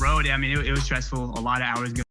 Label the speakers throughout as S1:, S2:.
S1: road, I mean, it was stressful. A lot of hours going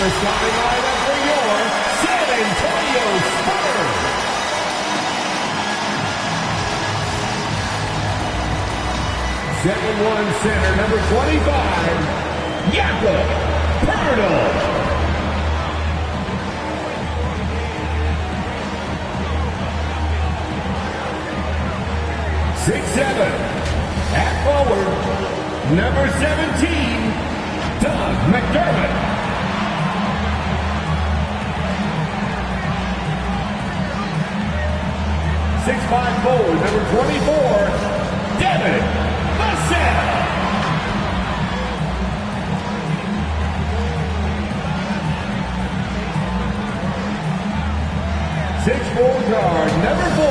S2: the starting lineup for your San Antonio Spurs. Second center, number 25, Jakob Poeltl. 6'7", at forward, number 17, Doug McDermott. 6'5" forward, number 24, Devin Vassell. 6'4" guard, number 4,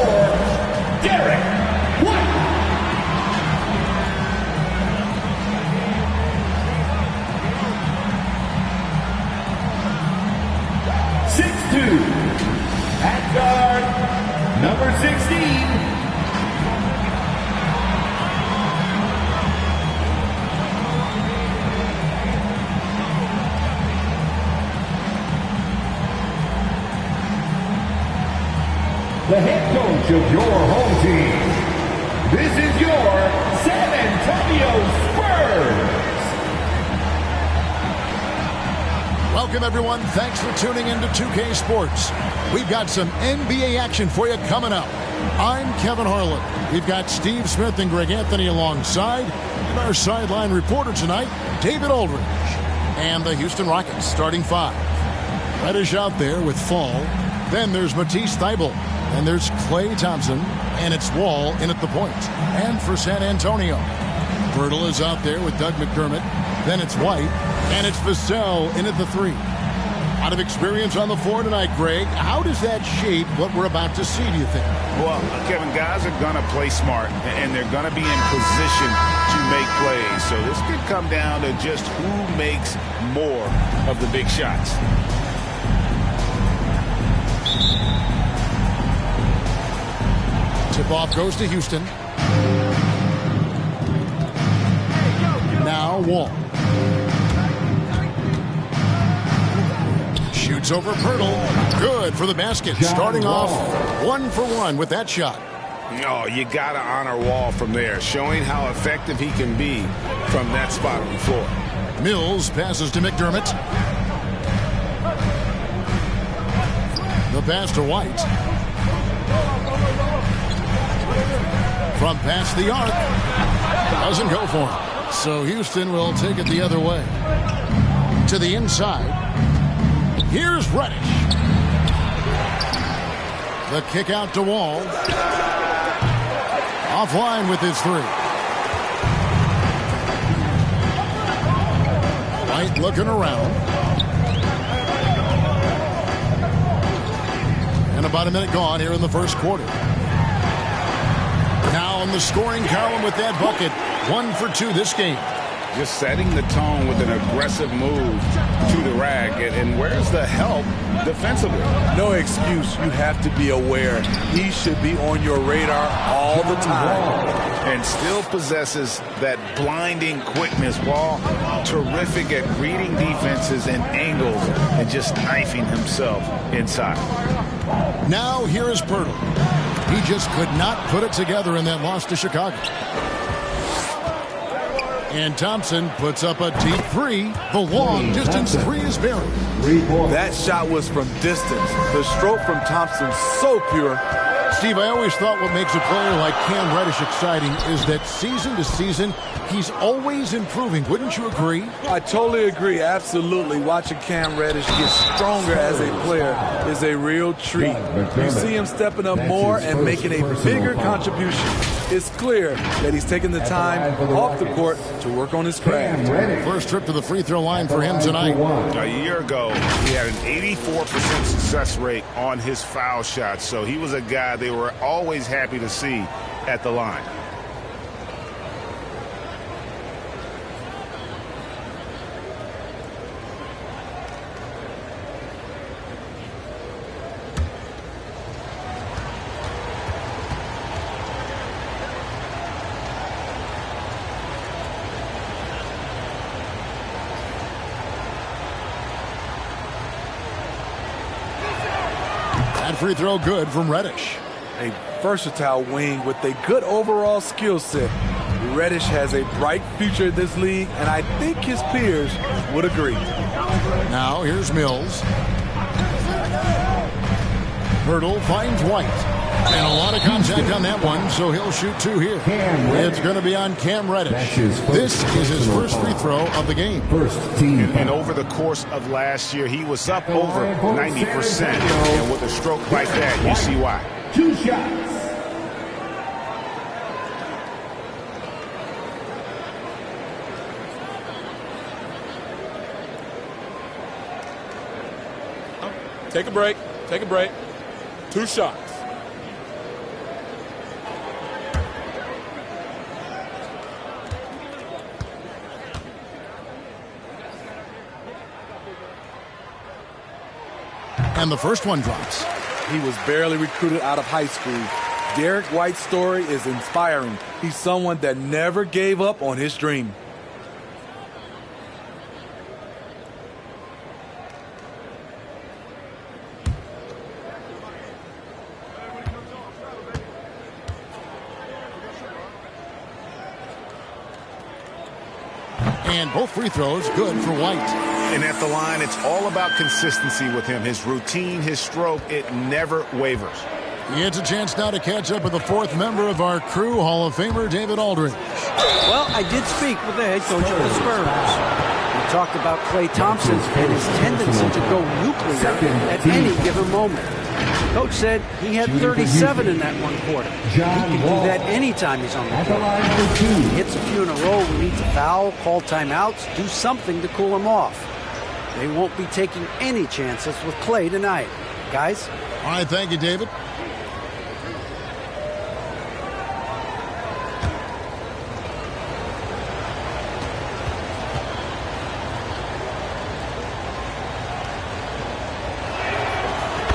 S2: Derek White. 6'2", at guard, number 16, the head coach of your home team. This is your San Antonio Spurs.
S3: Welcome, everyone. Thanks for tuning in to 2K Sports. We've got some NBA action for you coming up. I'm Kevin Harlan. We've got Steve Smith and Greg Anthony alongside. And our sideline reporter tonight, David Aldridge. And the Houston Rockets starting five. Reddish out there with Fall. Then there's Matisse Thybulle. And there's Klay Thompson, and it's Wall in at the point. And for San Antonio, Poeltl is out there with Doug McDermott. Then it's White, and it's Vassell in at the three. A lot of experience on the floor tonight, Greg. How does that shape what we're about to see, do you think?
S4: Well, Kevin, guys are going to play smart, and they're going to be in position to make plays. So this could come down to just who makes more of the big shots.
S3: Tip-off goes to Houston. Now Wall. Shoots over Poeltl. Good for the basket. Starting off 1 for 1 with that shot.
S4: Oh, you got to honor Wall from there, showing how effective he can be from that spot on the floor.
S3: Mills passes to McDermott. The pass to White. From past the arc. Doesn't go for him. So Houston will take it the other way. To the inside. Here's Reddish. The kick out to Wall. Offline with his three. White looking around. And about a minute gone here in the first quarter. Now on the scoring column with that bucket. 1 for 2 this game.
S4: Just setting the tone with an aggressive move to the rack. And where's the help defensively?
S5: No excuse. You have to be aware. He should be on your radar all the time.
S4: And still possesses that blinding quickness. Wall, terrific at reading defenses and angles and just knifing himself inside.
S3: Now here is Poeltl. He just could not put it together in that loss to Chicago. And Thompson puts up a deep three. The long distance three is buried.
S5: That shot was from distance. The stroke from Thompson so pure.
S3: Steve, I always thought what makes a player like Cam Reddish exciting is that season to season, he's always improving. Wouldn't you agree?
S5: I totally agree. Absolutely. Watching Cam Reddish get stronger as a player is a real treat. You see him stepping up more and making a bigger contribution. It's clear that he's taking the time off the court to work on his craft.
S3: First trip to the free throw line for him tonight.
S4: A year ago, he had an 84% success rate on his foul shots, so he was a guy they were always happy to see at the line.
S3: That free throw good from Reddish.
S5: A versatile wing with a good overall skill set. Reddish has a bright future in this league, and I think his peers would agree.
S3: Now here's Mills. Hurdle finds White. And a lot of contact on that one, so he'll shoot two here. It's going to be on Cam Reddish. This is his first free throw of the game.
S4: And over the course of last year, he was up over 90%. And with a stroke like that, you see why.
S2: 2 shots.
S5: Take a break. Take a break. 2 shots.
S3: And the first one drops.
S5: He was barely recruited out of high school. Derek White's story is inspiring. He's someone that never gave up on his dream.
S3: And both free throws good for White.
S4: And at the line, it's all about consistency with him. His routine, his stroke, it never wavers.
S3: He gets a chance now to catch up with the fourth member of our crew, Hall of Famer David Aldridge.
S6: Well, I did speak with the head coach of the Spurs. We talked about Klay Thompson and his tendency to go nuclear at any given moment. Coach said he had 37 in that one quarter. He can do that anytime he's on the court. If he hits a few in a row, we need to foul, call timeouts, do something to cool him off. They won't be taking any chances with Klay tonight. Guys?
S3: All right, thank you, David.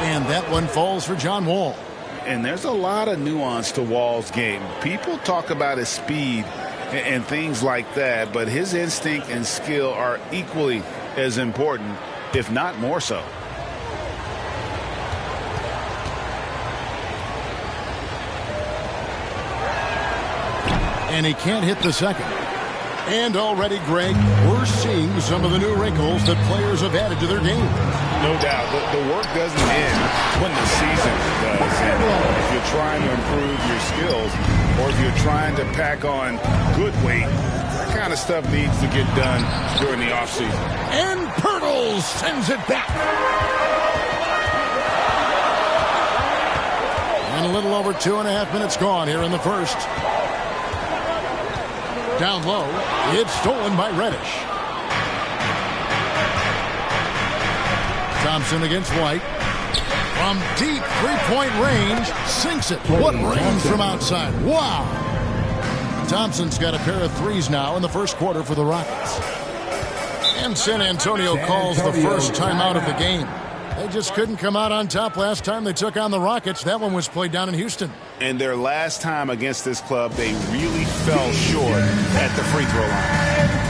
S3: And that one falls for John Wall.
S4: And there's a lot of nuance to Wall's game. People talk about his speed and things like that, but his instinct and skill are equally as important, if not more so.
S3: And he can't hit the second. And already, Greg, we're seeing some of the new wrinkles that players have added to their game.
S4: No doubt. The work doesn't end when the season does. And if you're trying to improve your skills or if you're trying to pack on good weight, that kind of stuff needs to get done during the offseason.
S3: And Pirtle sends it back. And a little over 2.5 minutes gone here in the first. Down low, it's stolen by Reddish. Thompson against White. From deep three-point range, sinks it. What range from outside. Wow. Thompson's got a pair of threes now in the first quarter for the Rockets. And San Antonio calls the first timeout of the game. They just couldn't come out on top last time they took on the Rockets. That one was played down in Houston.
S4: And their last time against this club, they really fell short at the free throw line.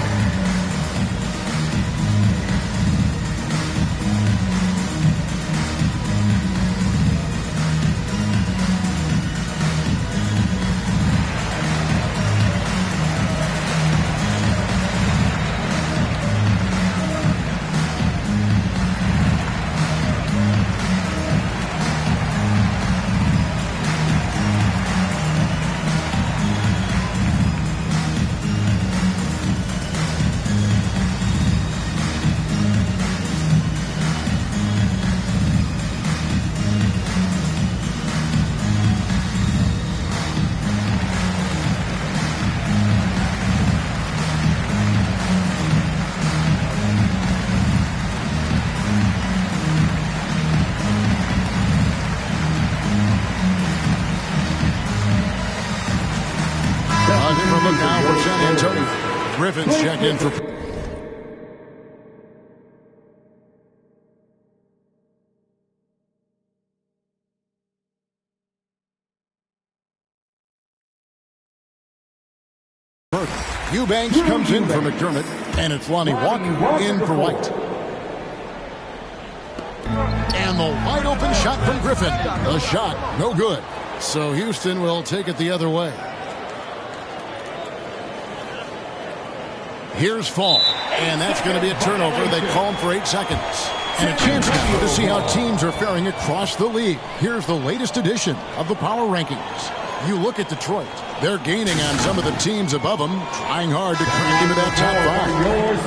S3: Now for San Antonio. Griffin's checked in for... Eubanks comes in for McDermott, and it's Lonnie Walker in for White. And And the wide open shot from Griffin. The shot, no good. So Houston will take it the other way. Here's Fall. And that's going to be a turnover. They call him for 8 seconds. And a chance now to see how teams are faring across the league. Here's the latest edition of the Power Rankings. You look at Detroit. They're gaining on some of the teams above them, trying hard to crack into that top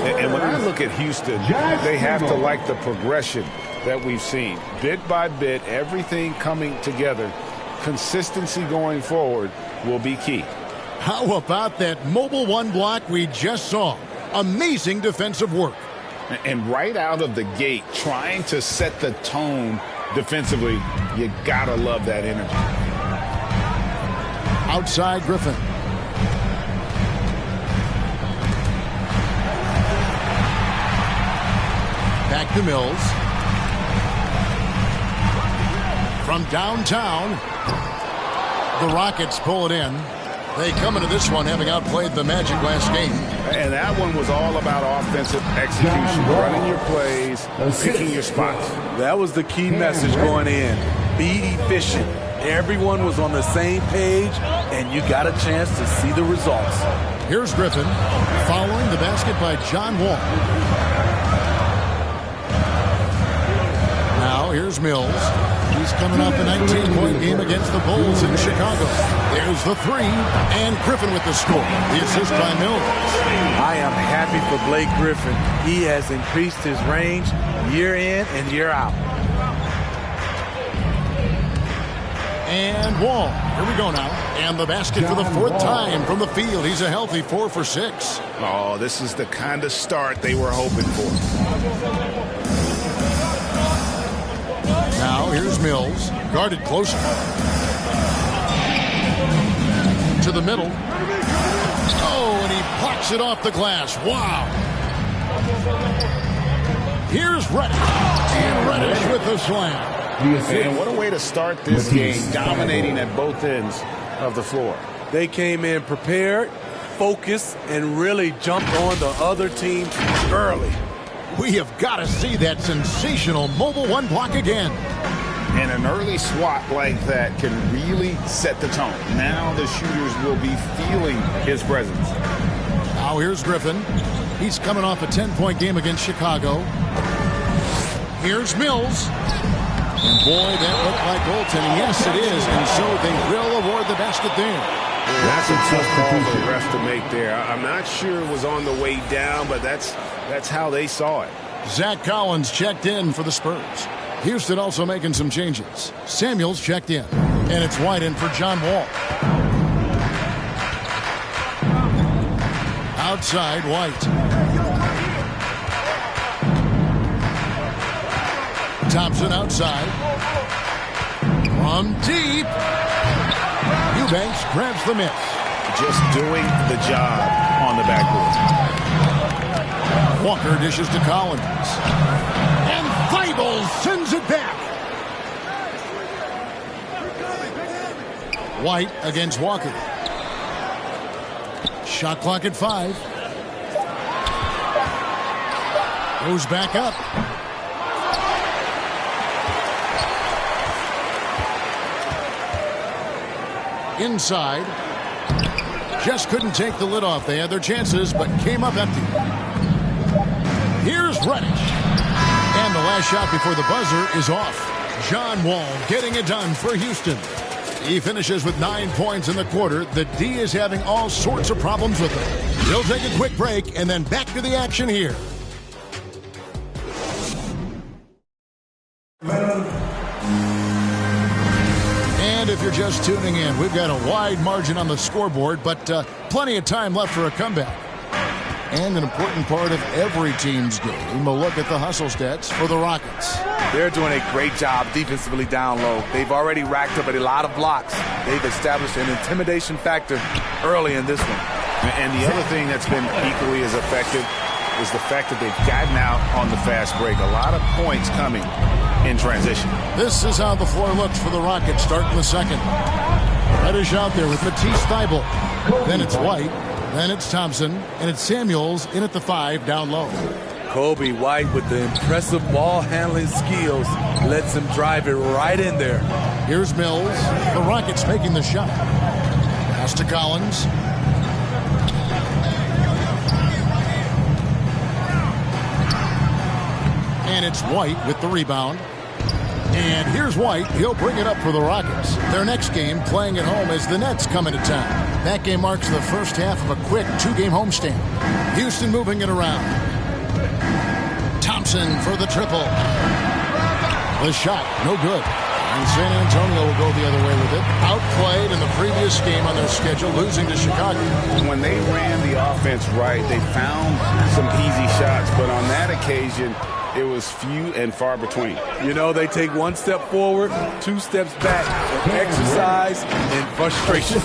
S3: 5.
S4: And when I look at Houston, they have to like the progression that we've seen. Bit by bit, everything coming together. Consistency going forward will be key.
S3: How about that mobile one block we just saw? Amazing defensive work.
S4: And right out of the gate, trying to set the tone defensively, you gotta love that energy.
S3: Outside Griffin. Back to Mills. From downtown, the Rockets pull it in. They come into this one having outplayed the Magic last game.
S4: And that one was all about offensive execution, running your plays, picking your spots.
S5: That was the key message going in. Be efficient. Everyone was on the same page, and you got a chance to see the results.
S3: Here's Griffin, following the basket by John Wall. Now here's Mills. He's coming off a 19-point game against the Bulls in Chicago. There's the 3, and Griffin with the score. The assist by Mills.
S5: I am happy for Blake Griffin. He has increased his range year in and year out.
S3: And Wall. Here we go now. And the basket for the 4th time from the field. He's a healthy 4 for 6.
S4: Oh, this is the kind of start they were hoping for.
S3: Now here's Mills. Guarded closer. To the middle. Oh, and he blocks it off the glass. Wow. Here's Reddish. And Reddish with the slam.
S4: And what a way to start this game, dominating at both ends of the floor.
S5: They came in prepared, focused, and really jumped on the other team early.
S3: We have got to see that sensational mobile one block again.
S4: And an early swat like that can really set the tone. Now the shooters will be feeling his presence.
S3: Now here's Griffin. He's coming off a 10-point game against Chicago. Here's Mills. And boy, that looked like goaltending. Yes, it is. And so they will award the basket there.
S7: That's a tough call for the ref to make there. I'm not sure it was on the way down, but that's how they saw it.
S3: Zach Collins checked in for the Spurs. Houston also making some changes. Samuels checked in. And it's wide in for John Wall. Outside, White. Thompson outside. From deep. Eubanks grabs the miss.
S4: Just doing the job on the backboard.
S3: Walker dishes to Collins. And Thibault sends it back. White against Walker. Shot clock at 5. Goes back up. Inside. Just couldn't take the lid off. They had their chances, but came up empty. Here's Reddish. And the last shot before the buzzer is off. John Wall getting it done for Houston. He finishes with 9 points in the quarter. The D is having all sorts of problems with him. He'll take a quick break and then back to the action here. And if you're just tuning in, we've got a wide margin on the scoreboard, but plenty of time left for a comeback. And an important part of every team's game, a look at the hustle stats for the Rockets.
S5: They're doing a great job defensively down low. They've already racked up a lot of blocks. They've established an intimidation factor early in this one.
S4: And the other thing that's been equally as effective is the fact that they've gotten out on the fast break. A lot of points coming in transition.
S3: This is how the floor looks for the Rockets starting the second. Reddish out there with Thibault. Then it's White. Then it's Thompson. And it's Samuels in at the 5 down low.
S5: Kobe White, with the impressive ball handling skills, lets him drive it right in there.
S3: Here's Mills. The Rockets making the shot. Pass to Collins. And it's White with the rebound. And here's White. He'll bring it up for the Rockets. Their next game playing at home as the Nets come into town. That game marks the first half of a quick two-game homestand. Houston moving it around. Thompson for the triple. The shot, no good. And San Antonio will go the other way with it. Outplayed in the previous game on their schedule, losing to Chicago.
S4: When they ran the offense right, they found some easy shots, but on that occasion, it was few and far between.
S5: You know, they take one step forward, two steps back, and exercise and frustration.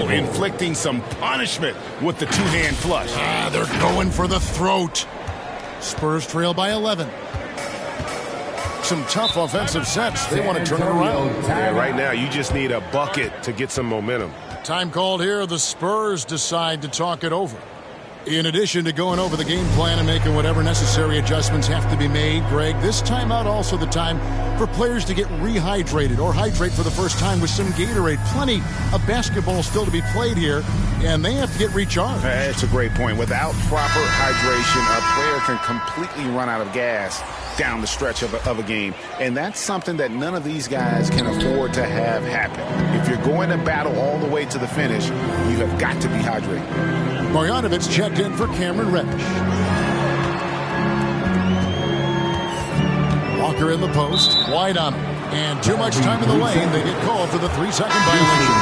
S4: Inflicting some punishment with the two-hand flush.
S3: They're going for the throat. Spurs trail by 11. Some tough offensive sets. They want to turn it around.
S7: Yeah, right now, you just need a bucket to get some momentum.
S3: Time called here. The Spurs decide to talk it over. In addition to going over the game plan and making whatever necessary adjustments have to be made, Greg, this timeout also the time for players to get rehydrated or hydrate for the first time with some Gatorade. Plenty of basketball still to be played here, and they have to get recharged.
S4: That's a great point. Without proper hydration, a player can completely run out of gas down the stretch of a game, and that's something that none of these guys can afford to have happen. If you're going to battle all the way to the finish, you have got to be hydrated.
S3: Marjanovic checked in for Cameron Reddish. Walker in the post, wide on him, and too much time in the lane. They get called for the 3-second violation.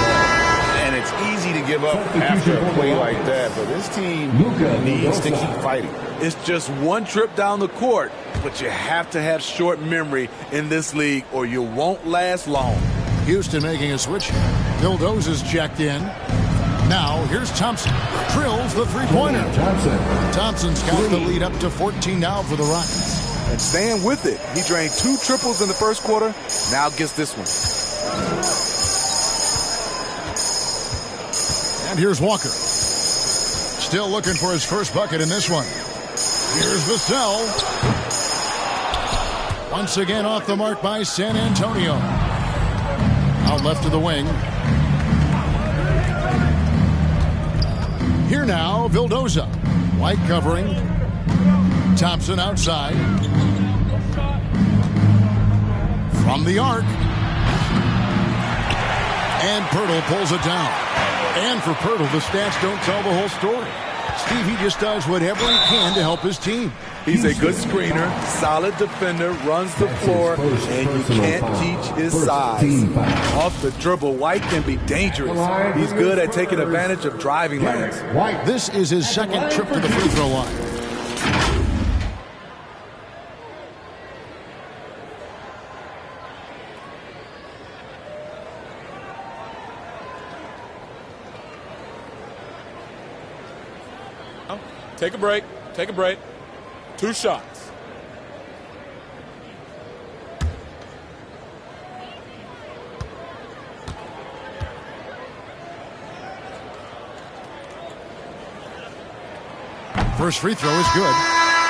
S4: And it's easy to give up after a play like that, but this team needs to keep fighting.
S5: It's just one trip down the court, but you have to have short memory in this league or you won't last long.
S3: Houston making a switch. Vildoza's checked in. Now, here's Thompson. Drills the three-pointer. Thompson's got the lead up to 14 now for the Rockets.
S5: And staying with it. He drained 2 triples in the first quarter. Now gets this one.
S3: And here's Walker. Still looking for his first bucket in this one. Here's Vassell. Once again off the mark by San Antonio. Out left to the wing. Here now, Vildoza. White covering. Thompson outside. From the arc. And Pirtle pulls it down. And for Pirtle, the stats don't tell the whole story. Steve, he just does whatever he can to help his team.
S5: He's a good screener, solid defender, runs the floor, and you can't teach his size. Off the dribble, White can be dangerous. He's good at taking advantage of driving lanes.
S3: This is his second trip to the free throw line.
S8: Take a break. Take a break. 2 shots.
S3: First free throw is good.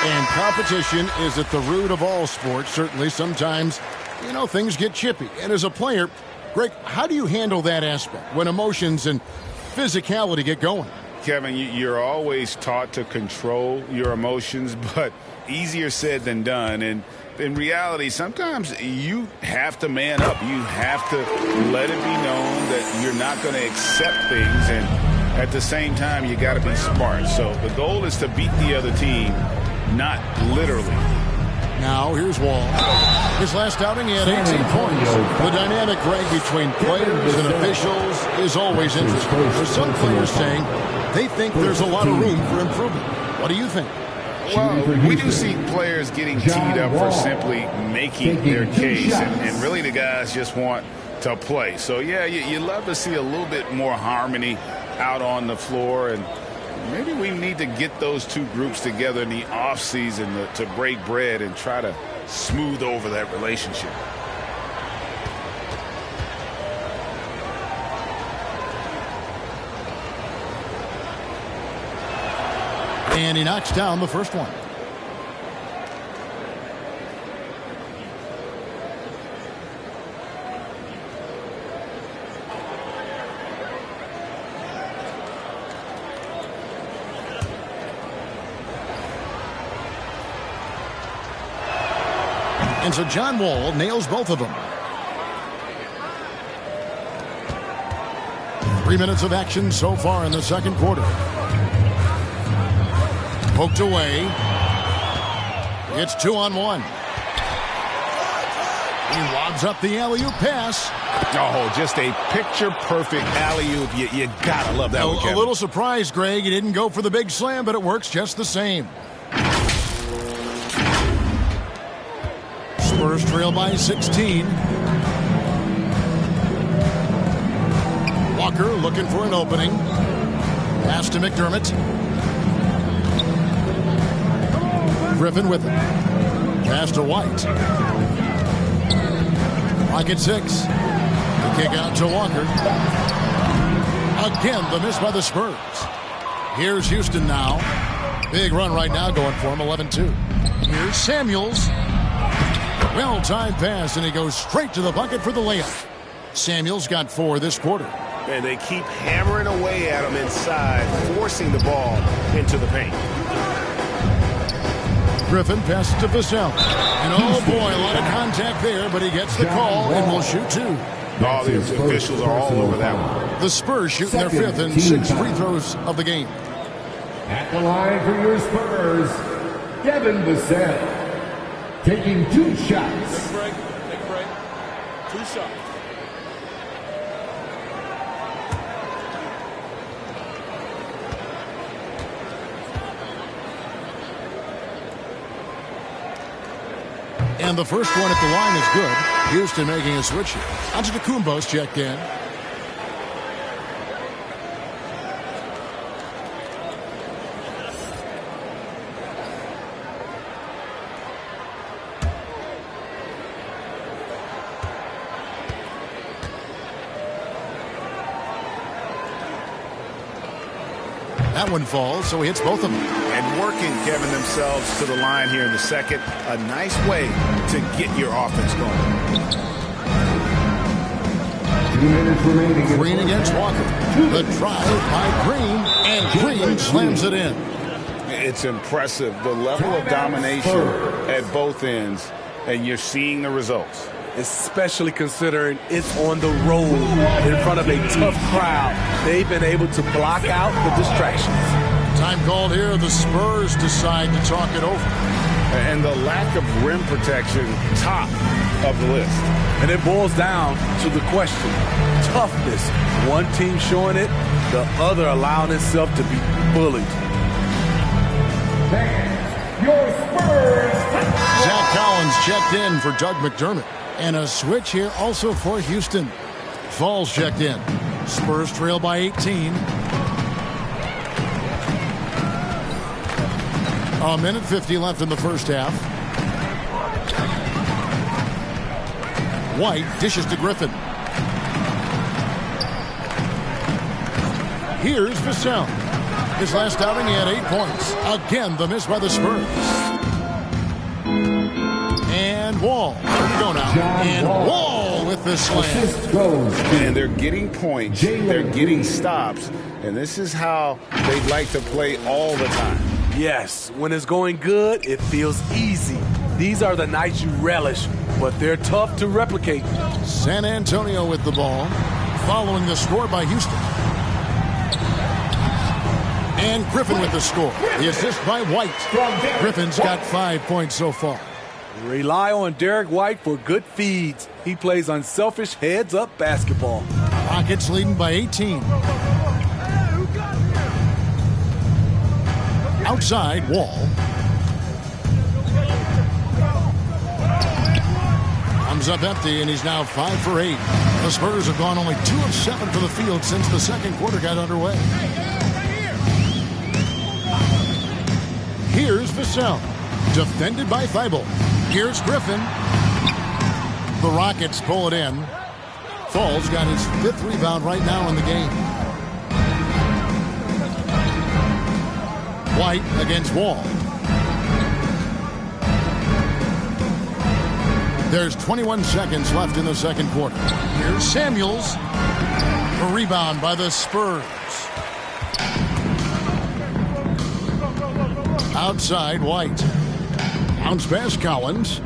S3: And competition is at the root of all sports. Certainly sometimes, things get chippy. And as a player, Greg, how do you handle that aspect when emotions and physicality get going?
S4: Kevin, you're always taught to control your emotions, but easier said than done. And in reality, sometimes you have to man up. You have to let it be known that you're not going to accept things. And at the same time, you got to be smart. So the goal is to beat the other team, not literally.
S3: Now here's Wall. His last outing, he had 18 points. The dynamic, Greg, between players and officials is always interesting. There's some players saying they think there's a lot of room for improvement. What do you think?
S4: Well, we do see players getting teed up for simply making their case, and really the guys just want to play. So, yeah, you love to see a little bit more harmony out on the floor, and maybe we need to get those two groups together in the offseason to break bread and try to smooth over that relationship.
S3: And he knocks down the first one. And so John Wall nails both of them. 3 minutes of action so far in the second quarter. Poked away. It's 2-on-1. He lobs up the alley-oop pass.
S4: Oh, just a picture-perfect alley-oop. You gotta love that one, Kevin.
S3: A little surprised, Greg. He didn't go for the big slam, but it works just the same. Spurs trail by 16. Walker looking for an opening. Pass to McDermott. Griffin with it. Pass to White. Rocket 6. The kick out to Walker. Again, the miss by the Spurs. Here's Houston now. Big run right now going for him, 11-2. Here's Samuels. Well-timed pass, and he goes straight to the bucket for the layup. Samuels got 4 this quarter.
S7: And they keep hammering away at him inside, forcing the ball into the paint.
S3: Griffin passes to Vassell. And oh boy, a lot of contact there, but he gets the call and will shoot 2.
S7: All the officials are all over that one.
S3: The Spurs shooting their 5th and 6 free throws of the game.
S2: At the line for your Spurs, Devin Vassell. Taking 2 shots.
S8: Take a break. Take a break. 2 shots.
S3: And the first one at the line is good. Houston making a switch here. Antetokounmpo's checked in. That one falls, so he hits both of them.
S4: And working, Kevin, themselves to the line here in the second. A nice way to get your offense going.
S2: 2 minutes remaining.
S3: Green against Walker. The drive by Green, and Green slams it in.
S4: It's impressive, the level of domination at both ends, and you're seeing the results.
S5: Especially considering it's on the road in front of a tough crowd. They've been able to block out the distractions.
S3: Time called here. The Spurs decide to talk it over.
S4: And the lack of rim protection, top of the list.
S5: And it boils down to the question. Toughness. One team showing it, the other allowing itself to be bullied.
S2: Your Spurs.
S3: Zach Collins checked in for Doug McDermott. And a switch here also for Houston. Falls checked in. Spurs trail by 18. A minute 50 left in the first half. White dishes to Griffin. Here's Vassell. His last outing, he had 8 points. Again, the miss by the Spurs. And Wall. Go now. And Wall with the slam.
S4: And they're getting points. They're getting stops. And this is how they'd like to play all the time.
S5: Yes, when it's going good, it feels easy. These are the nights you relish, but they're tough to replicate.
S3: San Antonio with the ball, following the score by Houston. And Griffin with the score. The assist by White. Griffin's got 5 points so far.
S5: Rely on Derek White for good feeds. He plays unselfish heads-up basketball.
S3: Rockets leading by 18. Outside, Wall. Comes up empty, and he's now 5 for 8. The Spurs have gone only 2 of 7 for the field since the second quarter got underway. Here's Vassell. Defended by Thibault. Here's Griffin. The Rockets pull it in. Fall's got his 5th rebound right now in the game. White against Wall. There's 21 seconds left in the second quarter. Here's Samuels. A rebound by the Spurs. Outside, White. Bounce pass, Collins.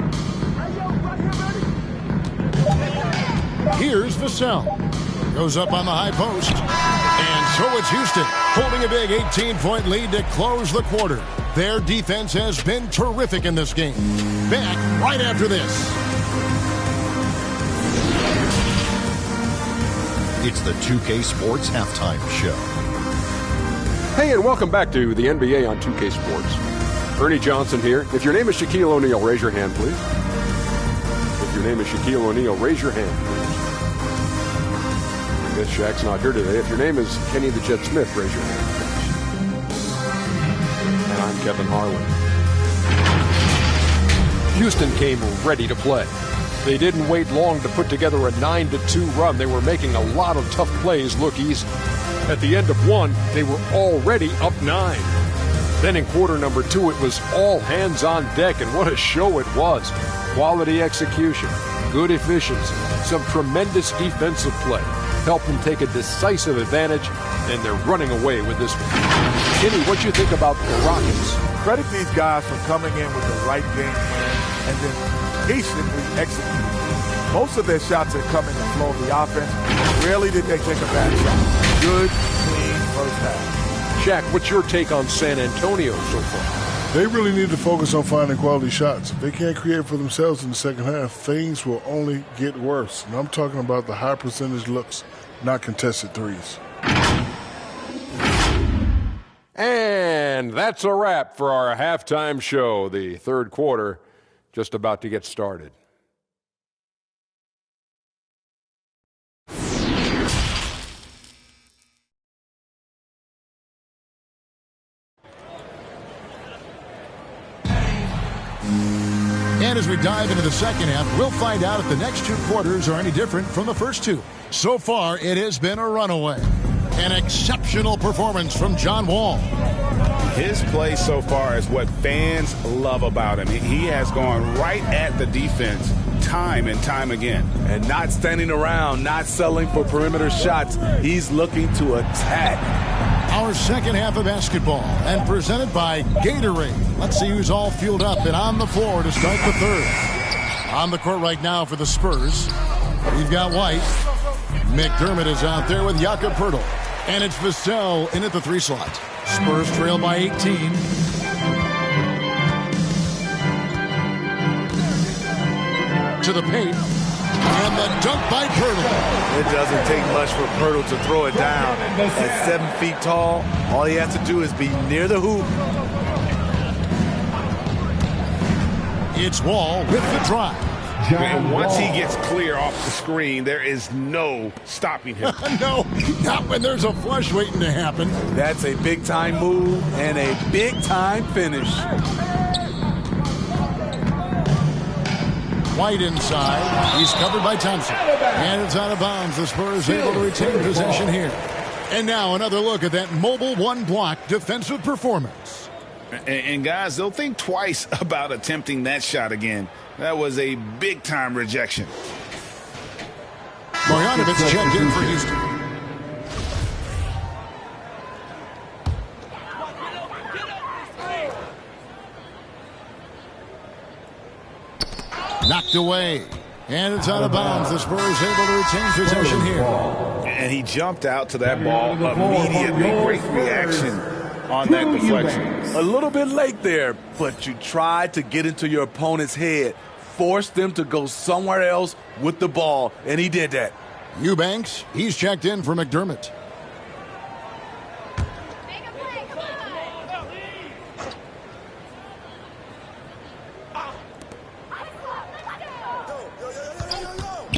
S3: Here's Vassell. Goes up on the high post. And so it's Houston holding a big 18-point lead to close the quarter. Their defense has been terrific in this game. Back right after this.
S9: It's the 2K Sports Halftime Show.
S10: Hey, and welcome back to the NBA on 2K Sports. Ernie Johnson here. If your name is Shaquille O'Neal, raise your hand, please. If your name is Shaquille O'Neal, raise your hand, please. I guess Shaq's not here today. If your name is Kenny the Jet Smith, raise your hand, please. And I'm Kevin Harlan. Houston came ready to play. They didn't wait long to put together a 9-2 run. They were making a lot of tough plays look easy. At the end of one, they were already up 9. Then in quarter number 2, it was all hands on deck, and what a show it was. Quality execution, good efficiency, some tremendous defensive play. Helped them take a decisive advantage, and they're running away with this one. Kenny, what you think about the Rockets?
S11: Credit these guys for coming in with the right game plan and then patiently executing. Most of their shots that come in the flow of the offense, rarely did they take a bad shot. Good, clean first half.
S10: Shaq, what's your take on San Antonio so far?
S12: They really need to focus on finding quality shots. If they can't create for themselves in the second half, things will only get worse. And I'm talking about the high percentage looks, not contested threes.
S10: And that's a wrap for our halftime show. The third quarter just about to get started.
S3: And as we dive into the second half, we'll find out if the next 2 quarters are any different from the first 2. So far, it has been a runaway. An exceptional performance from John Wall.
S4: His play so far is what fans love about him. He has gone right at the defense time and time again.
S5: And not standing around, not settling for perimeter shots. He's looking to attack.
S3: Our second half of basketball, and presented by Gatorade. Let's see who's all fueled up and on the floor to start the third. On the court right now for the Spurs, we've got White. McDermott is out there with Jakob Poeltl. And it's Vassell in at the 3 slot. Spurs trail by 18. To the paint. And the dunk by Poeltl.
S11: It doesn't take much for Poeltl to throw it down. At 7 feet tall, all he has to do is be near the hoop.
S3: It's Wall with the drive.
S4: And once he gets clear off the screen, there is no stopping him.
S3: No, not when there's a flush waiting to happen.
S5: That's a big-time move and a big-time finish.
S3: White inside. He's covered by Thompson. And it's out of bounds. The Spurs able to retain possession here. And now another look at that mobile one-block defensive performance.
S4: And guys, they'll think twice about attempting that shot again. That was a big-time rejection.
S3: Marjanovic checked in for Houston. Knocked away. And it's out of bounds. The Spurs able to retain possession here.
S4: And he jumped out to that ball immediately. Great reaction on that deflection.
S5: A little bit late there, but you tried to get into your opponent's head. Force them to go somewhere else with the ball, and he did that.
S3: Eubanks, he's checked in for McDermott.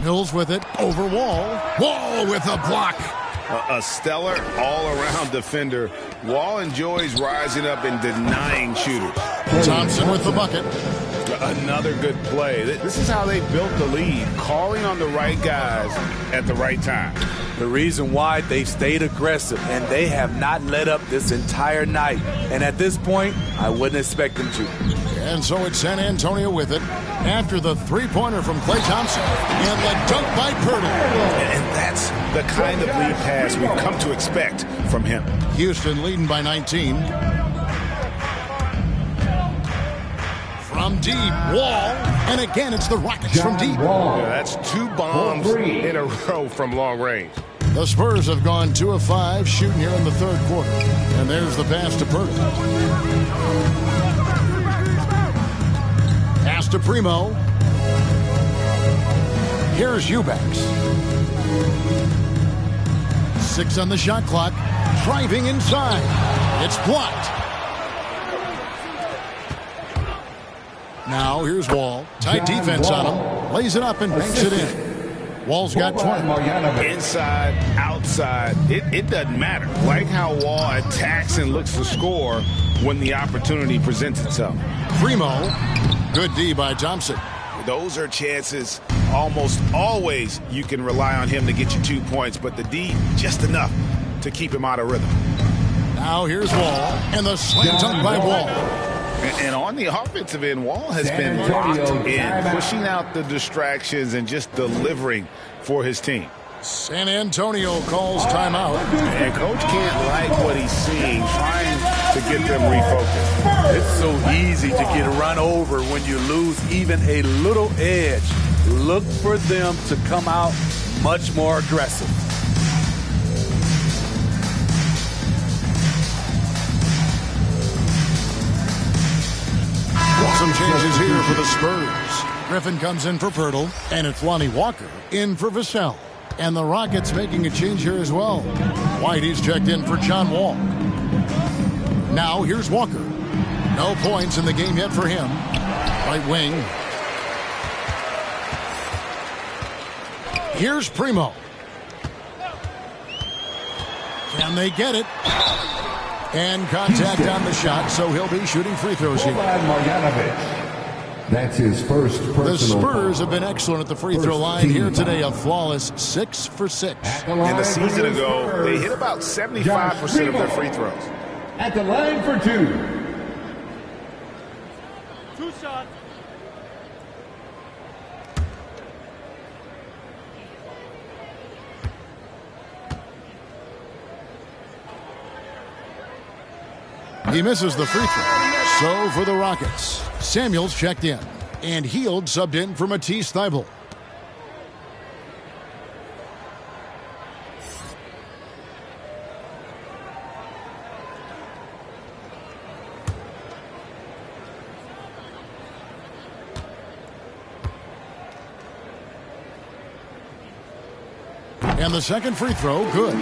S3: Mills with it, over Wall. Wall with a block.
S4: A stellar all-around defender. Wall enjoys rising up and denying shooters.
S3: Thompson with the bucket.
S4: Another good play. This is how they built the lead, calling on the right guys at the right time.
S5: The reason why, they've stayed aggressive, and they have not let up this entire night. And at this point, I wouldn't expect them to.
S3: And so it's San Antonio with it after the three-pointer from Klay Thompson and the dunk by Pirtle.
S4: And that's the kind of lead pass we've come to expect from him.
S3: Houston leading by 19. From deep, Wall. And again, it's the Rockets from deep.
S7: Yeah, that's 2 bombs in a row from long range.
S3: The Spurs have gone 2 of 5 shooting here in the third quarter. And there's the pass to Pirtle. Pass to Primo. Here's Eubanks. 6 on the shot clock. Driving inside. It's blocked. Now here's Wall. Tight defense on him. Lays it up and banks it in. Wall's got 20.
S4: Inside, outside, it doesn't matter. Like how Wall attacks and looks to score when the opportunity presents itself.
S3: Primo. Good D by Thompson.
S4: Those are chances almost always you can rely on him to get you 2 points, but the D just enough to keep him out of rhythm.
S3: Now here's Wall, and the slam dunk by Wall.
S4: And on the offensive end, Wall has been locked in, pushing out the distractions and just delivering for his team.
S3: San Antonio calls timeout.
S4: And Coach can't like what he's seeing, trying to get them refocused.
S5: It's so easy to get run over when you lose even a little edge. Look for them to come out much more aggressive.
S3: Some changes here for the Spurs. Griffin comes in for Pirtle, and it's Lonnie Walker in for Vassell. And the Rockets making a change here as well. Whitey's checked in for John Wall. Now here's Walker. No points in the game yet for him. Right wing. Here's Primo. Can they get it? And contact on the shot, so he'll be shooting free throws here.
S2: That's his first personal
S3: The Spurs
S2: foul.
S3: have been excellent at the free throw line here today. A flawless 6 for 6.
S4: In the season ago, they hit about 75% of their free throws.
S2: At the line for 2.
S8: 2 shots.
S3: He misses the free throw. So for the Rockets, Samuels checked in. And Hield subbed in for Matisse Thybulle. And the second free throw, good.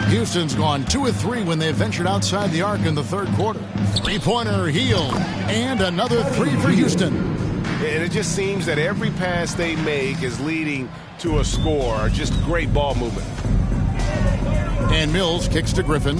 S3: Houston's gone 2 of 3 when they ventured outside the arc in the third quarter. Three-pointer, Hield, and another 3 for Houston.
S7: And it just seems that every pass they make is leading to a score. Just great ball movement.
S3: And Mills kicks to Griffin.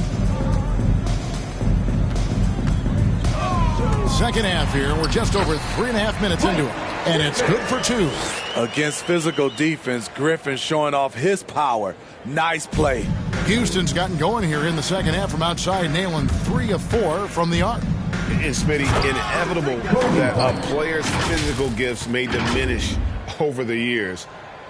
S3: Second half here. We're just over 3.5 minutes into it. And it's good for 2.
S5: Against physical defense, Griffin showing off his power. Nice play.
S3: Houston's gotten going here in the second half from outside, nailing 3 of 4 from the arc.
S4: And Smitty, inevitable that a player's physical gifts may diminish over the years.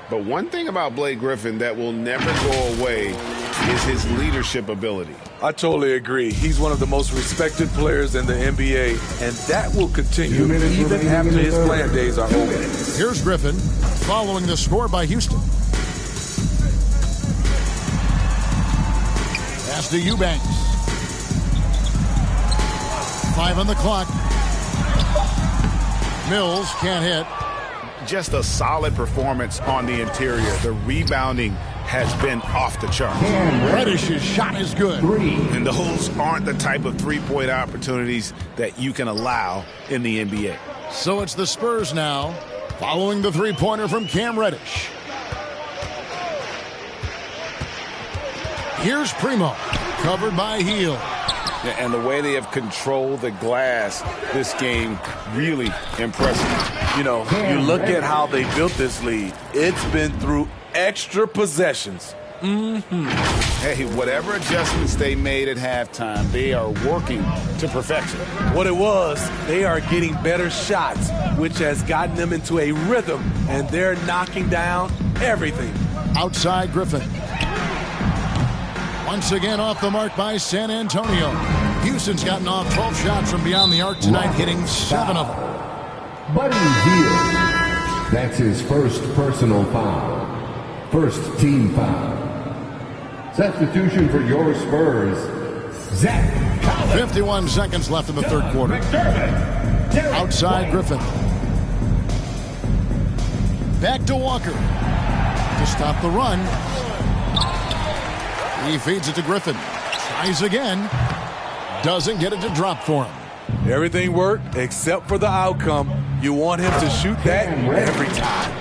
S4: But one thing about Blake Griffin that will never go away is his leadership ability.
S5: I totally agree. He's one of the most respected players in the NBA, and that will continue even after his playing days are over.
S3: Here's Griffin following the score by Houston. Pass to Eubanks. 5 on the clock. Mills can't hit.
S4: Just a solid performance on the interior. The rebounding has been off the charts.
S3: Reddish's shot is good.
S4: And those aren't the type of three-point opportunities that you can allow in the NBA.
S3: So it's the Spurs now, following the three-pointer from Cam Reddish. Here's Primo, covered by Hield.
S4: And the way they have controlled the glass this game, really impressive.
S5: You know, you look at how they built this lead. It's been through extra possessions.
S4: Hey, whatever adjustments they made at halftime, they are working to perfection.
S5: What it was, they are getting better shots, which has gotten them into a rhythm, and they're knocking down everything.
S3: Outside Griffin. Once again off the mark by San Antonio. Houston's gotten off 12 shots from beyond the arc tonight, hitting 7 of them.
S2: Buddy Hield. That's his first personal foul. First team foul. Substitution for your Spurs, Zach Collins.
S3: 51 seconds left in the third quarter. Outside Griffin. Back to Walker to stop the run. He feeds it to Griffin. Tries again. Doesn't get it to drop for him.
S5: Everything worked except for the outcome. You want him to shoot that every time.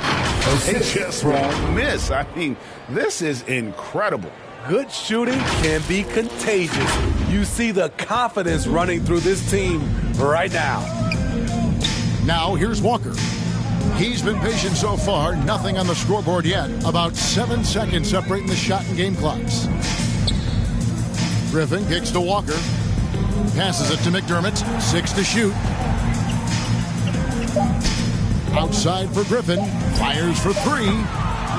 S4: They just won't miss. I mean, this is incredible.
S5: Good shooting can be contagious. You see the confidence running through this team right now.
S3: Now here's Walker. He's been patient so far. Nothing on the scoreboard yet. About 7 seconds separating the shot and game clocks. Griffin kicks to Walker. Passes it to McDermott. 6 to shoot. Outside for Griffin. Fires for 3.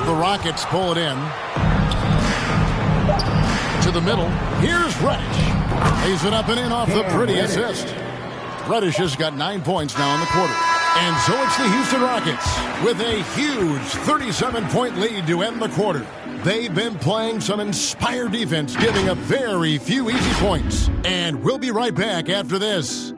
S3: The Rockets pull it in. To the middle. Here's Reddish. Lays it up and in off the pretty assist. Reddish has got 9 points now in the quarter. And so it's the Houston Rockets with a huge 37-point lead to end the quarter. They've been playing some inspired defense, giving up very few easy points. And we'll be right back after this.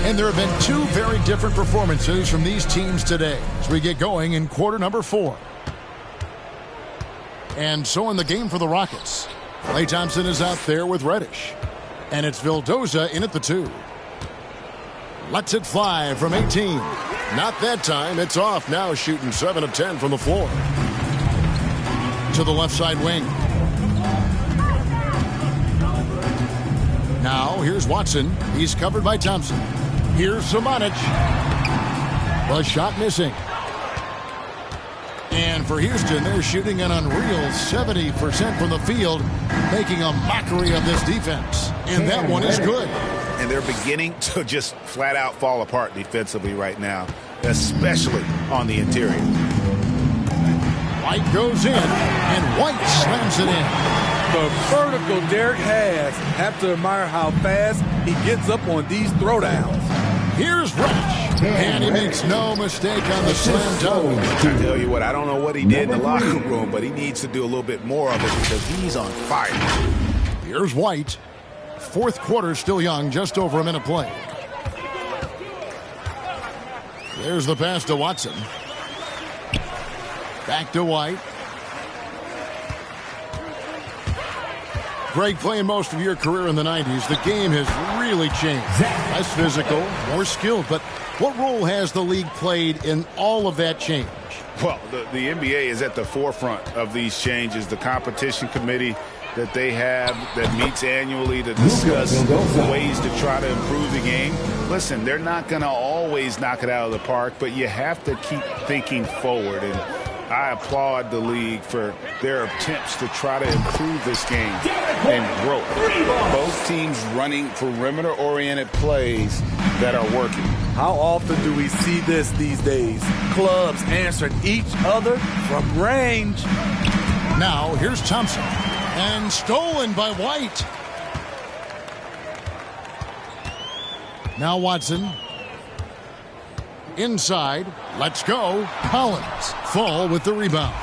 S3: And there have been 2 very different performances from these teams today as we get going in quarter number 4. And so in the game for the Rockets, Klay Thompson is out there with Reddish. And it's Vildoza in at the 2. Lets it fly from 18. Not that time. It's off now, shooting 7 of 10 from the floor. To the left side wing. Now here's Watson. He's covered by Thompson. Here's Samanic. The shot missing. And for Houston, they're shooting an unreal 70% from the field, making a mockery of this defense. And that one is good.
S4: And they're beginning to just flat out fall apart defensively right now, especially on the interior.
S3: White goes in, and White slams it in.
S5: The vertical Derek has. Have to admire how fast he gets up on these throwdowns.
S3: Here's Reddish, and he makes no mistake on the slam dunk.
S4: I tell you what, I don't know what he did in the locker room, but he needs to do a little bit more of it because he's on fire.
S3: Here's White. Fourth quarter still young, just over a minute play. There's the pass to Watson. Back to White. Greg, playing most of your career in the 90s, the game has really changed. Less physical, more skilled, but what role has the league played in all of that change?
S4: Well, the NBA is at the forefront of these changes. The competition committee that they have that meets annually to discuss ways to try to improve the game. Listen, they're not going to always knock it out of the park, but you have to keep thinking forward. And I applaud the league for their attempts to try to improve this game and grow it. Both teams running perimeter-oriented plays that are working.
S5: How often do we see this these days? Clubs answering each other from range.
S3: Now, here's Thompson. And stolen by White. Now Watson. Inside. Let's go. Collins. Fall with the rebound.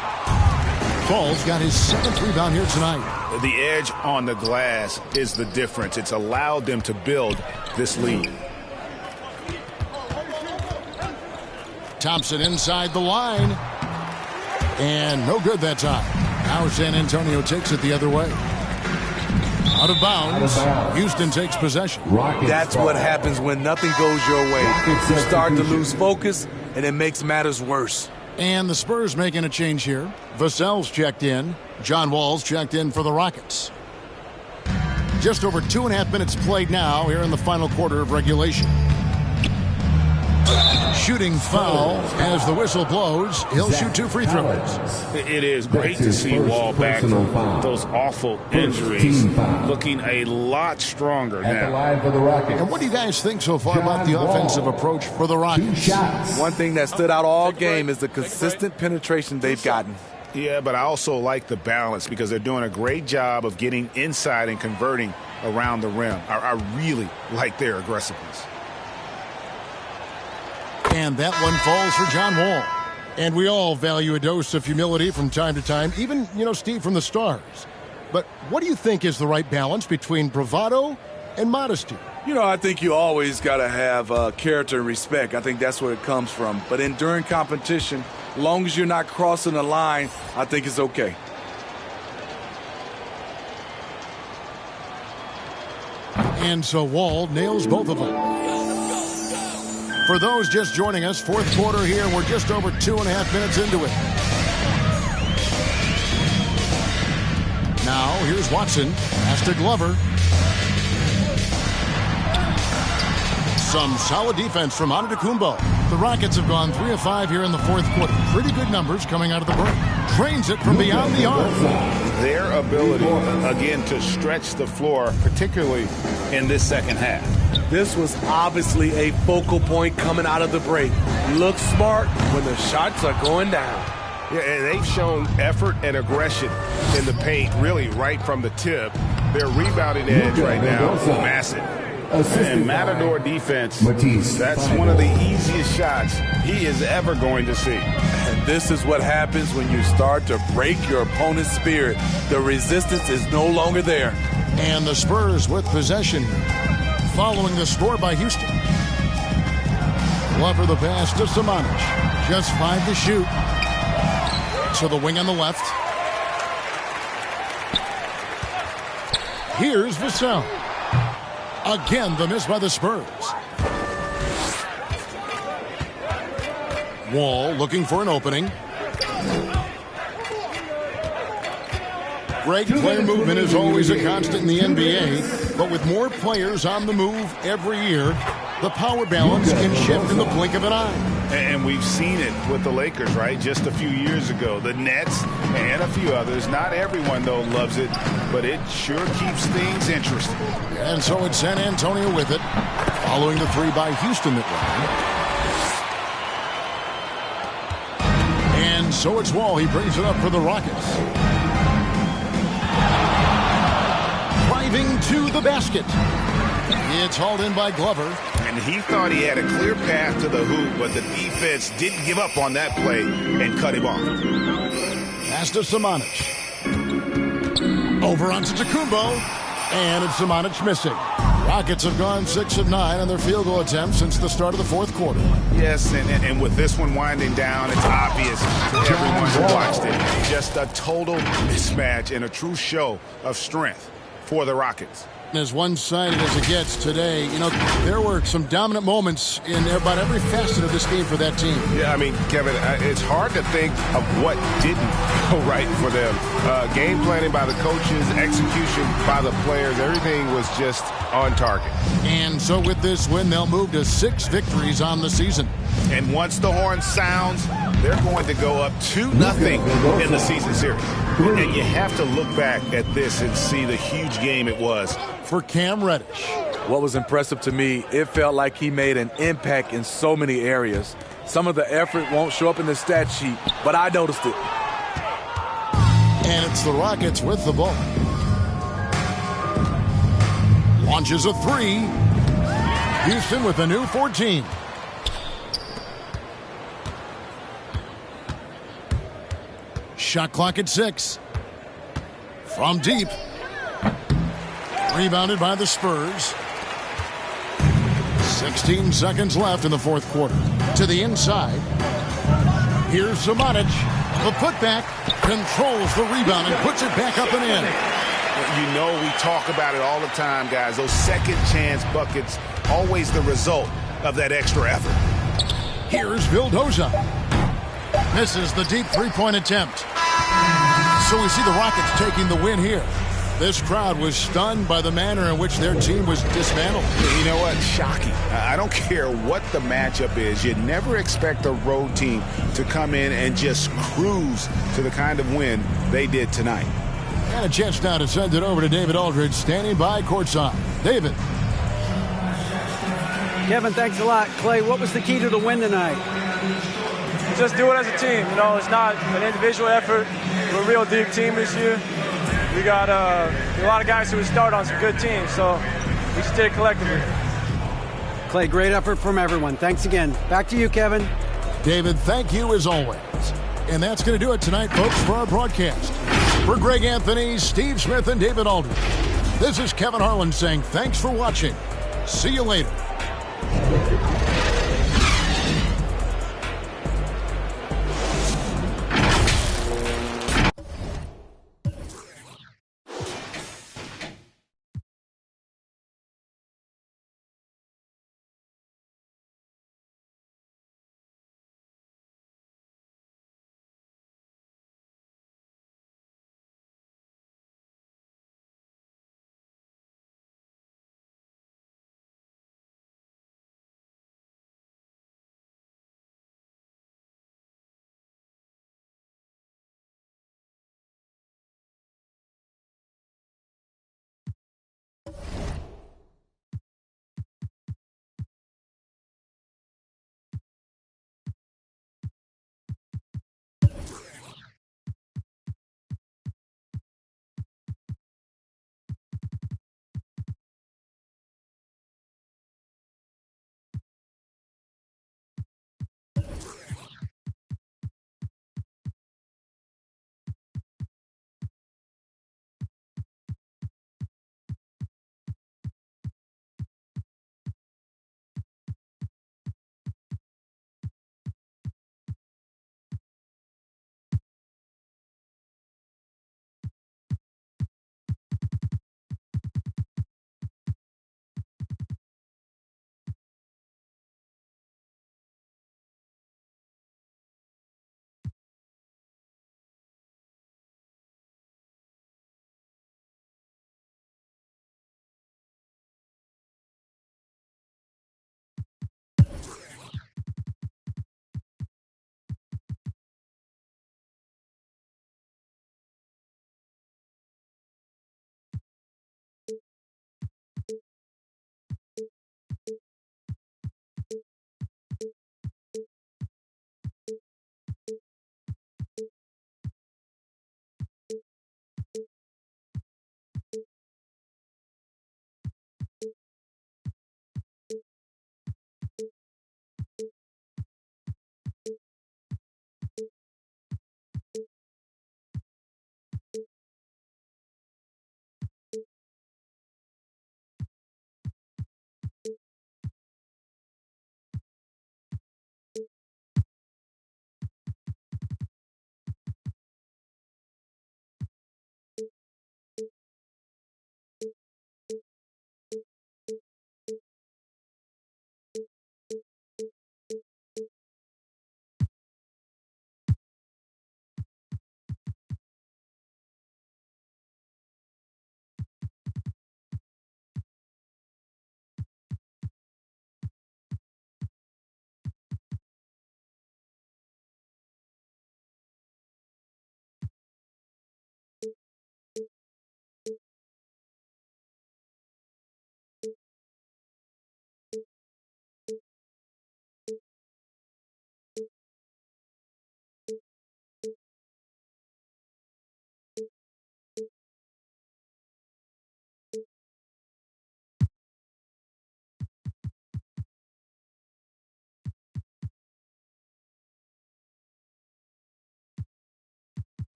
S3: Fall's got his 7th rebound here tonight.
S4: The edge on the glass is the difference. It's allowed them to build this lead.
S3: Thompson inside the line. And no good that time. Now San Antonio takes it the other way. Out of bounds. Houston takes possession.
S5: That's what happens when nothing goes your way. You start to lose focus, and it makes matters worse.
S3: And the Spurs making a change here. Vassell's checked in. John Wall's checked in for the Rockets. Just over 2.5 minutes played now here in the final quarter of regulation. Shooting foul as the whistle blows. He'll shoot 2 free throws.
S4: It is great to see Wall back from those awful injuries, looking a lot stronger now.
S3: And what do you guys think so far about the offensive approach for the Rockets?
S5: One thing that stood out all game is the consistent penetration they've gotten.
S4: Yeah, but I also like the balance because they're doing a great job of getting inside and converting around the rim. I really like their aggressiveness.
S3: And that one falls for John Wall. And we all value a dose of humility from time to time, even, Steve, from the stars. But what do you think is the right balance between bravado and modesty?
S5: I think you always got to have character and respect. I think that's where it comes from. But during competition, as long as you're not crossing the line, I think it's okay.
S3: And so Wall nails both of them. For those just joining us, fourth quarter here, we're just over 2.5 minutes into it. Now, here's Watson. Pass to Glover. Some solid defense from Antetokounmpo. The Rockets have gone 3 of 5 here in the fourth quarter. Pretty good numbers coming out of the break. Trains it from beyond the arc.
S4: Their ability, again, to stretch the floor, particularly in this second half.
S5: This was obviously a focal point coming out of the break. Look smart when the shots are going down.
S4: Yeah, and they've shown effort and aggression in the paint, really right from the tip. Their rebounding edge right now is massive. And Matador defense, that's one of the easiest shots he is ever going to see.
S5: And this is what happens when you start to break your opponent's spirit. The resistance is no longer there.
S3: And the Spurs with possession following the score by Houston. Glover the pass to Samanic. Just 5 to shoot. To the wing on the left. Here's Vassell. Again, the miss by the Spurs. Wall looking for an opening. Great player movement is always a constant in the NBA, but with more players on the move every year, the power balance can shift in the blink of an eye.
S4: And we've seen it with the Lakers, right? Just a few years ago. The Nets and a few others. Not everyone, though, loves it, but it sure keeps things interesting.
S3: And so it's San Antonio with it, following the 3 by Houston that ran. And so it's Wall. He brings it up for the Rockets. Driving to the basket. It's hauled in by Glover.
S4: And he thought he had a clear path to the hoop, but the defense didn't give up on that play and cut him off.
S3: Pass to Samanic. Over onto Antetokounmpo. And it's Samanic missing. Rockets have gone 6 of 9 on their field goal attempts since the start of the fourth quarter.
S4: Yes, and with this one winding down, it's obvious to everyone who watched it. Just a total mismatch and a true show of strength for the Rockets.
S3: As one-sided as it gets today, there were some dominant moments in about every facet of this game for that team.
S4: Yeah, I mean, Kevin, it's hard to think of what didn't go right for them. Game planning by the coaches, execution by the players, everything was just on target.
S3: And so with this win, they'll move to 6 victories on the season.
S4: And once the horn sounds, they're going to go up 2-0 in the season series. And you have to look back at this and see the huge game it was
S3: for Cam Reddish.
S5: What was impressive to me, it felt like he made an impact in so many areas. Some of the effort won't show up in the stat sheet, but I noticed it.
S3: And it's the Rockets with the ball. Launches a 3. Houston with a new 14. Shot clock at 6. From deep. Rebounded by the Spurs. 16 seconds left in the fourth quarter. To the inside. Here's Samanic. The putback controls the rebound and puts it back up and in.
S4: You know, we talk about it all the time, guys. Those second chance buckets, always the result of that extra effort.
S3: Here's Vildoza. Misses the deep three-point attempt. So we see the Rockets taking the win here. This crowd was stunned by the manner in which their team was dismantled.
S4: You know what? Shocking. I don't care what the matchup is. You never expect a road team to come in and just cruise to the kind of win they did tonight.
S3: And a chance now to send it over to David Aldridge, standing by courtside. David.
S6: Kevin, thanks a lot. Clay, what was the key to the win tonight?
S13: Just do it as a team. You know, it's not an individual effort. We're a real deep team this year. We got a lot of guys who would start on some good teams, so we just did it collectively.
S6: Clay, great effort from everyone. Thanks again. Back to you, Kevin.
S3: David, thank you as always. And that's going to do it tonight, folks, for our broadcast. For Greg Anthony, Steve Smith, and David Aldridge, this is Kevin Harlan saying thanks for watching. See you later.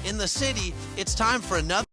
S14: In the city, it's time for another.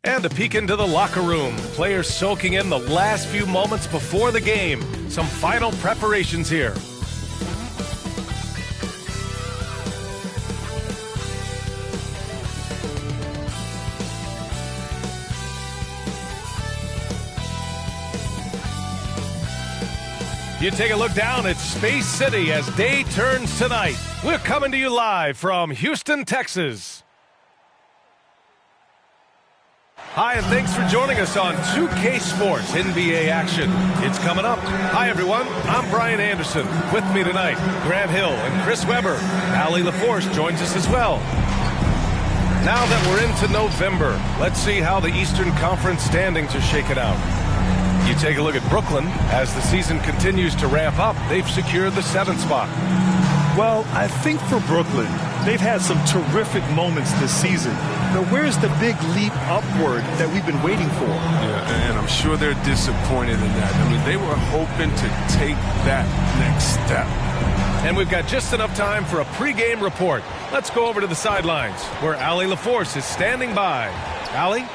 S15: And a peek into the locker room. Players soaking in the last few moments before the game. Some final preparations here. You take a look down at Space City as day turns tonight. We're coming to you live from Houston, Texas. Hi, and thanks for joining us on 2K Sports NBA action. It's coming up. Hi, everyone. I'm Brian Anderson. With me tonight, Grant Hill and Chris Webber. Allie LaForce joins us as well. Now that we're into November, let's see how the Eastern Conference standings are shaking out. You take a look at Brooklyn. As the season continues to ramp up, they've secured the 7th spot.
S16: Well, I think for Brooklyn, they've had some terrific moments this season. But where's the big leap upward that we've been waiting for?
S7: Yeah, and I'm sure they're disappointed in that. I mean, they were hoping to take that next step.
S15: And we've got just enough time for a pregame report. Let's go over to the sidelines, where Allie LaForce is standing by. Allie?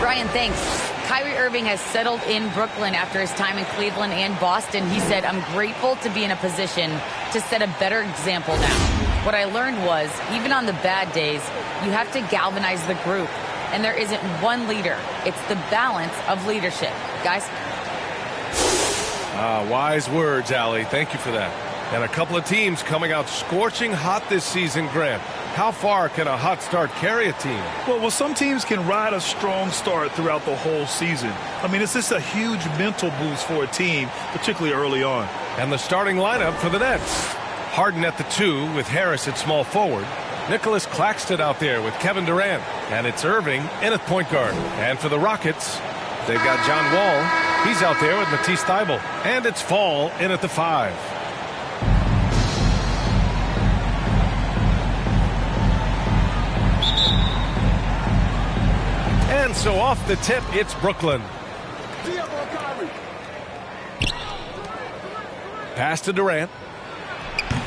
S17: Brian, thanks. Kyrie Irving has settled in Brooklyn after his time in Cleveland and Boston. He said, "I'm grateful to be in a position to set a better example now. What I learned was, even on the bad days, you have to galvanize the group. And there isn't one leader. It's the balance of leadership." Guys?
S15: Wise words, Allie. Thank you for that. And a couple of teams coming out scorching hot this season, Grant. How far can a hot start carry a team?
S16: Well, some teams can ride a strong start throughout the whole season. I mean, it's just a huge mental boost for a team, particularly early on.
S15: And the starting lineup for the Nets. Harden at the 2 with Harris at small forward. Nicholas Claxton out there with Kevin Durant. And it's Irving in at point guard. And for the Rockets, they've got John Wall. He's out there with Matisse Thybulle. And it's Fall in at the 5. And so off the tip, it's Brooklyn. Pass to Durant.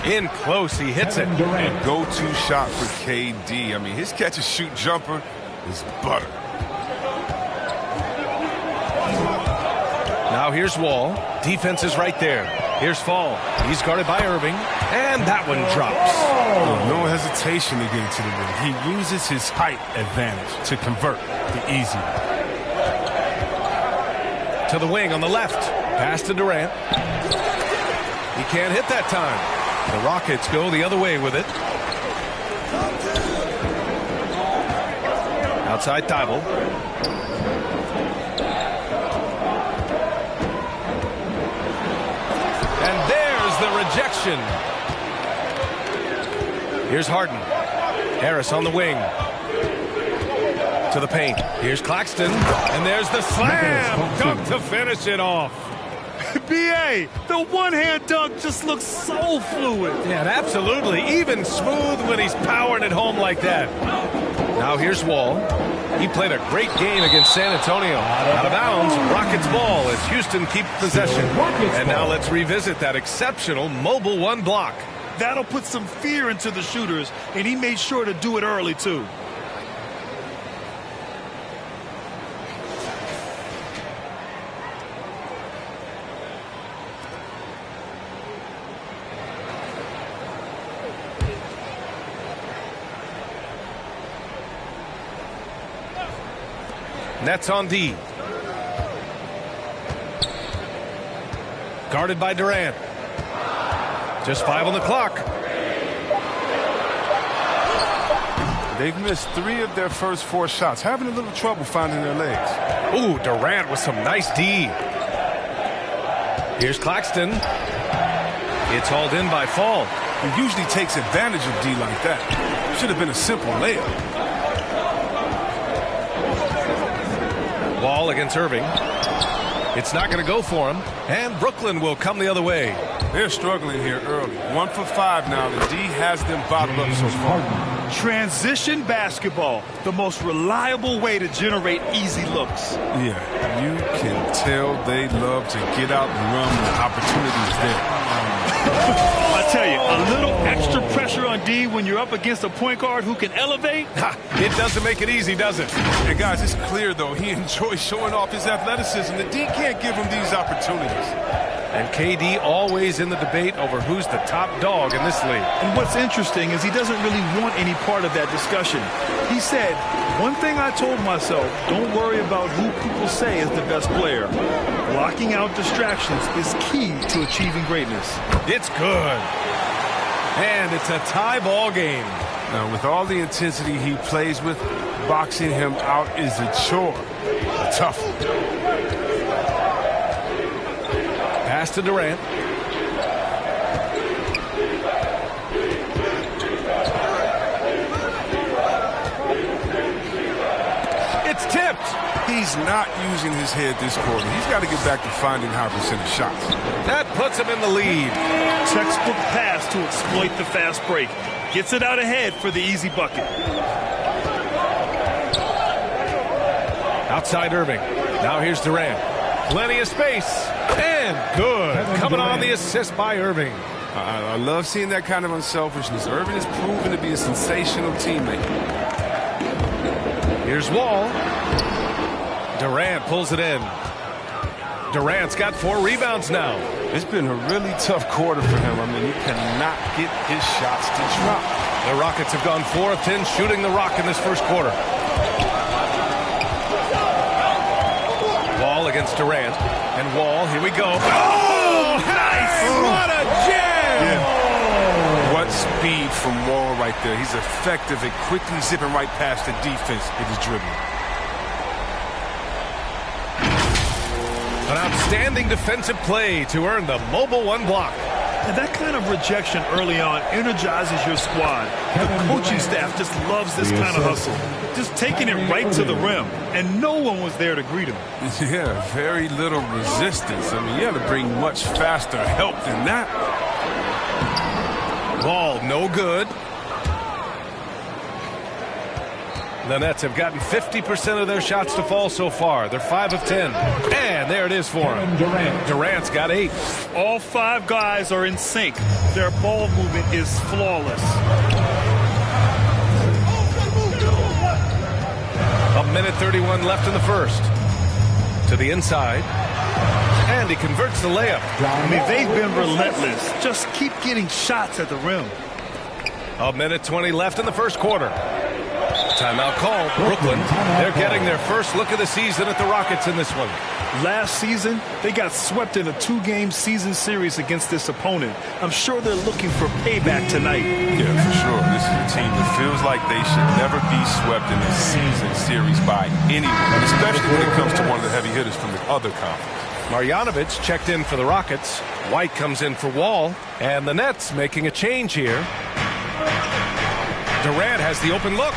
S15: In close, he hits it.
S4: And go-to shot for KD. I mean, his catch-and-shoot jumper is butter.
S15: Now here's Wall. Defense is right there. Here's Fall. He's guarded by Irving. And that one drops.
S7: No hesitation to get into the ring. He uses his height advantage to convert the easy.
S15: To the wing on the left. Pass to Durant. He can't hit that time. The Rockets go the other way with it. Outside Thybulle. And there's the rejection. Here's Harden. Harris on the wing. To the paint. Here's Claxton. And there's the slam dunk to finish it off.
S16: B.A., the one-hand dunk just looks so fluid.
S15: Yeah, and absolutely. Even smooth when he's powering it home like that. Now here's Wall. He played a great game against San Antonio. Out of bounds, Rockets ball as Houston keeps possession. And now let's revisit that exceptional mobile 1 block.
S16: That'll put some fear into the shooters, and he made sure to do it early, too.
S15: Nets on D. Guarded by Durant. Just 5 on the clock.
S7: They've missed 3 of their first 4 shots, having a little trouble finding their legs.
S15: Ooh, Durant with some nice D. Here's Claxton. It's hauled in by Fall.
S7: He usually takes advantage of D like that. Should have been a simple layup.
S15: Wall against Irving. It's not going to go for him. And Brooklyn will come the other way.
S7: They're struggling here early. 1 for 5 now. The D has them bottled up so far.
S16: Transition basketball, the most reliable way to generate easy looks.
S18: Yeah, you can tell they love to get out and run when the opportunity is there.
S16: I tell you, a little extra pressure on D when you're up against a point guard who can elevate.
S15: It doesn't make it easy, does it?
S18: And guys, it's clear, though, he enjoys showing off his athleticism. The D can't give him these opportunities.
S15: And KD always in the debate over who's the top dog in this league.
S16: And what's interesting is he doesn't really want any part of that discussion. He said, one thing I told myself, don't worry about who people say is the best player. Blocking out distractions is key to achieving greatness.
S15: It's good. And it's a tie ball game.
S18: Now, with all the intensity he plays with, boxing him out is a chore. A tough one.
S15: Pass to Durant. It's tipped.
S18: He's not using his head this quarter. He's got to get back to finding high percentage shots.
S15: That puts him in the lead.
S16: Textbook pass to exploit the fast break. Gets it out ahead for the easy bucket.
S15: Outside Irving. Now here's Durant. Plenty of space. And good. Coming on the assist by Irving.
S18: I love seeing that kind of unselfishness. Irving has proven to be a sensational teammate.
S15: Here's Wall. Durant pulls it in. Durant's got 4 rebounds now.
S18: It's been a really tough quarter for him. I mean, he cannot get his shots to drop.
S15: The Rockets have gone 4 of 10 shooting the rock in this first quarter. Wall against Durant. And Wall, here we go. Oh, nice! What a jam!
S18: Yeah. What speed from Wall right there. He's effective at quickly zipping right past the defense with his dribbling.
S15: An outstanding defensive play to earn the mobile 1 block.
S16: And that kind of rejection early on energizes your squad. The coaching staff just loves this kind of hustle. Just taking it right to the rim, and no one was there to greet him.
S18: Yeah, very little resistance. I mean, you have to bring much faster help than that.
S15: Ball no good. The Nets have gotten 50% of their shots to fall so far. They're 5 of 10. And there it is for him. Durant's got 8.
S16: All 5 guys are in sync. Their ball movement is flawless.
S15: A minute 31 left in the first. To the inside. And he converts the layup.
S16: I mean, they've been relentless. Just keep getting shots at the rim.
S15: A minute 20 left in the first quarter. Timeout call. Brooklyn. They're getting their first look of the season at the Rockets in this one.
S16: Last season, they got swept in a 2-game season series against this opponent. I'm sure they're looking for payback tonight.
S18: Yeah, for sure. This is a team that feels like they should never be swept in a season series by anyone, especially when it comes to one of the heavy hitters from the other conference.
S15: Marjanovic checked in for the Rockets. White comes in for Wall. And the Nets making a change here. Durant has the open look.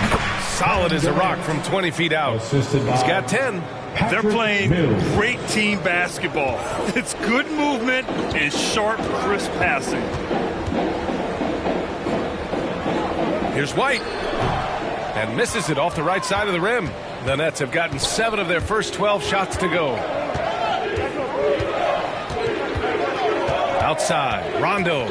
S15: Solid as a rock from 20 feet out. He's got 10.
S16: They're playing great team basketball. It's good movement and sharp, crisp passing.
S15: Here's White. And misses it off the right side of the rim. The Nets have gotten 7 of their first 12 shots to go. Outside, Rondo.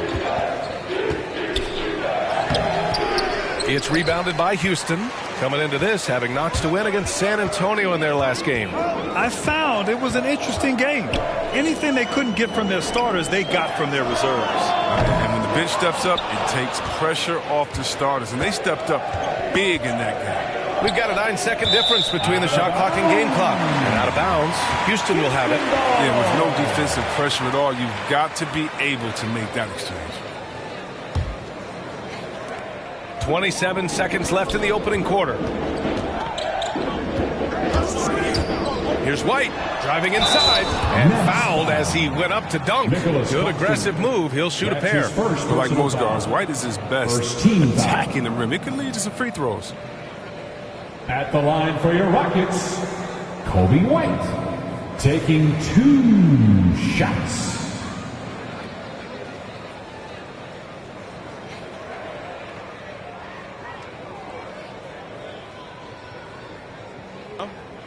S15: It's rebounded by Houston. Coming into this, having notched a win against San Antonio in their last game.
S16: I found it was an interesting game. Anything they couldn't get from their starters, they got from their reserves.
S18: And when the bench steps up, it takes pressure off the starters. And they stepped up big in that game.
S15: We've got a 9-second difference between the shot clock and game clock. And out of bounds, Houston will have it.
S18: Yeah, with no defensive pressure at all, you've got to be able to make that exchange.
S15: 27 seconds left in the opening quarter. Here's White driving inside and fouled as he went up to dunk. Good aggressive move. He'll shoot a pair.
S18: But like most guards, White is his best attacking the rim. It could lead to some free throws.
S19: At the line for your Rockets, Kobe White taking 2 shots.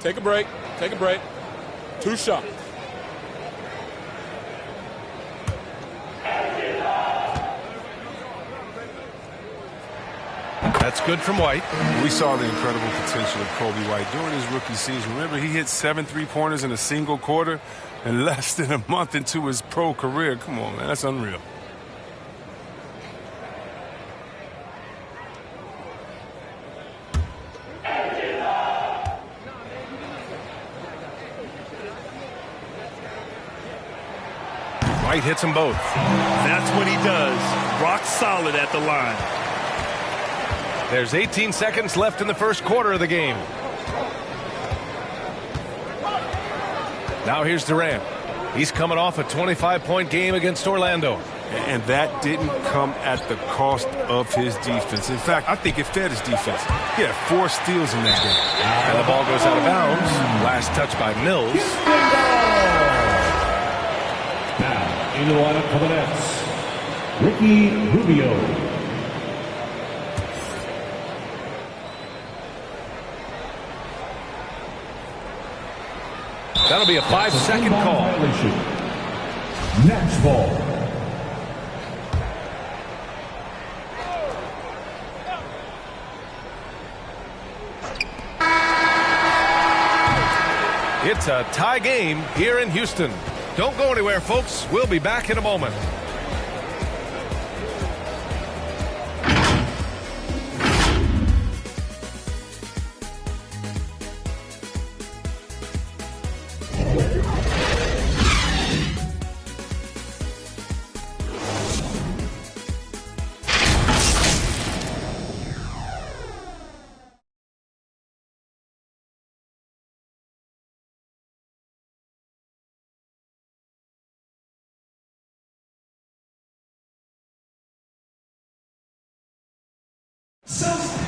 S8: Take a break. Take a break. 2 shots.
S15: That's good from White.
S18: We saw the incredible potential of Kobe White during his rookie season. Remember, he hit 7 3-pointers in a single quarter and less than a month into his pro career. Come on, man. That's unreal.
S15: White hits them both.
S16: That's what he does. Rock solid at the line.
S15: There's 18 seconds left in the first quarter of the game. Now here's Durant. He's coming off a 25-point game against Orlando.
S18: And that didn't come at the cost of his defense. In fact, I think it fed his defense. He had 4 steals in that game.
S15: And the ball goes out of bounds. Last touch by Mills.
S19: Now, in the lineup for the Nets, Ricky Rubio.
S15: That'll be a 5-second call.
S19: Next ball.
S15: It's a tie game here in Houston. Don't go anywhere, folks. We'll be back in a moment.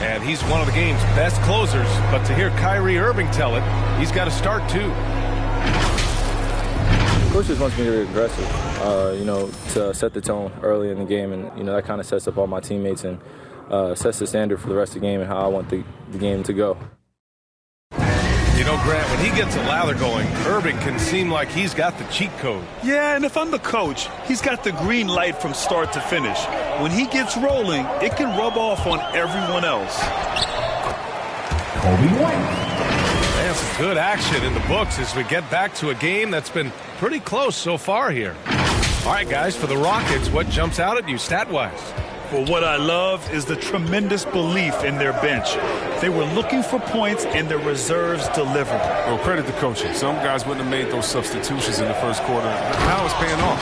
S15: And he's one of the game's best closers, but to hear Kyrie Irving tell it, he's got to start too.
S20: Coach just wants me to be aggressive, to set the tone early in the game, and that kind of sets up all my teammates and sets the standard for the rest of the game and how I want the game to go.
S15: Grant, when he gets a lather going, Irving can seem like he's got the cheat code.
S16: Yeah, and if I'm the coach, he's got the green light from start to finish. When he gets rolling, it can rub off on everyone else.
S19: Kobe White.
S15: Man, some good action in the books as we get back to a game that's been pretty close so far here. All right, guys, for the Rockets, what jumps out at you stat-wise?
S16: Well, what I love is the tremendous belief in their bench. They were looking for points, and their reserves delivered.
S18: Well, credit the coaching. Some guys wouldn't have made those substitutions in the first quarter. Now it's paying off.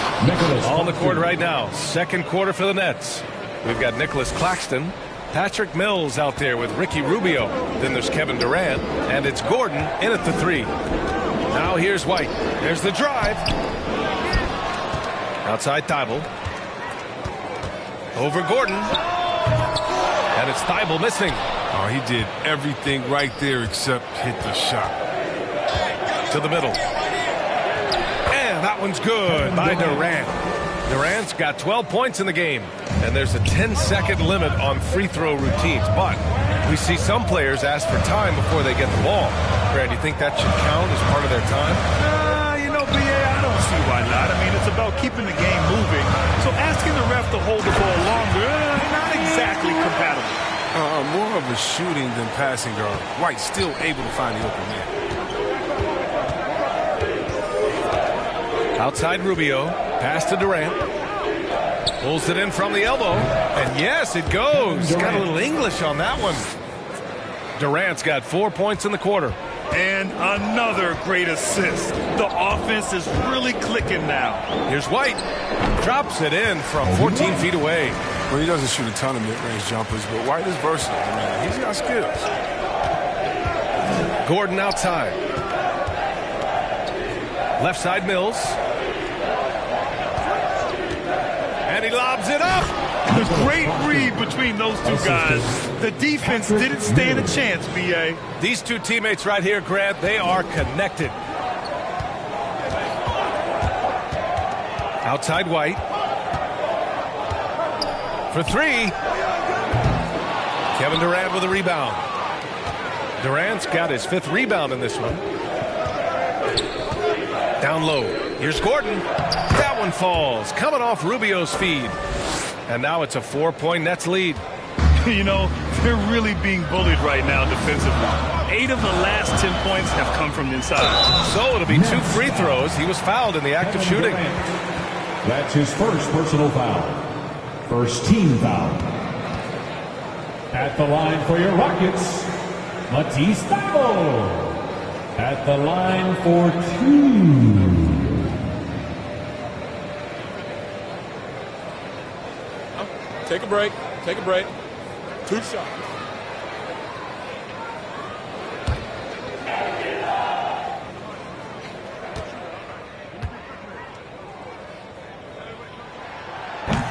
S15: On the court right now, second quarter for the Nets. We've got Nicholas Claxton, Patrick Mills out there with Ricky Rubio. Then there's Kevin Durant, and it's Gordon in at the 3. Now here's White. There's the drive. Outside Thibault. Over Gordon. And it's Thibault missing.
S18: Oh, he did everything right there except hit the shot.
S15: To the middle. And that one's good by Durant. Durant's got 12 points in the game. And there's a 10-second limit on free throw routines. But we see some players ask for time before they get the ball. Brad, do you think that should count as part of their time?
S16: BA, I don't see why not. I mean, it's about keeping the game moving. So asking the ref to hold the ball longer, not exactly compatible.
S18: More of a shooting than passing guard. White still able to find the open man.
S15: Outside Rubio. Pass to Durant. Pulls it in from the elbow. And yes, it goes. Got a little English on that one. Durant's got 4 points in the quarter.
S16: And another great assist. The offense is really clicking now.
S15: Here's White. Drops it in from 14 feet away.
S18: Well, he doesn't shoot a ton of mid-range jumpers, but White is versatile. Man, he's got skills.
S15: Gordon outside. Left side Mills. And he lobs it up.
S16: The great read between those two guys. The defense didn't stand a chance, B.A.
S15: These two teammates right here, Grant, they are connected. Outside White. For 3. Kevin Durant with a rebound. Durant's got his 5th rebound in this one. Down low. Here's Gordon. That one falls. Coming off Rubio's feed. And now it's a 4-point Nets lead.
S16: You know, they're really being bullied right now defensively. 8 of the last 10 points have come from the inside.
S15: So it'll be 2 free throws. He was fouled in the act of shooting.
S19: That's his first personal foul. First team foul. At the line for your Rockets, Matisse Thybulle. At the line for 2.
S8: Take a break. Take a break. 2 shots.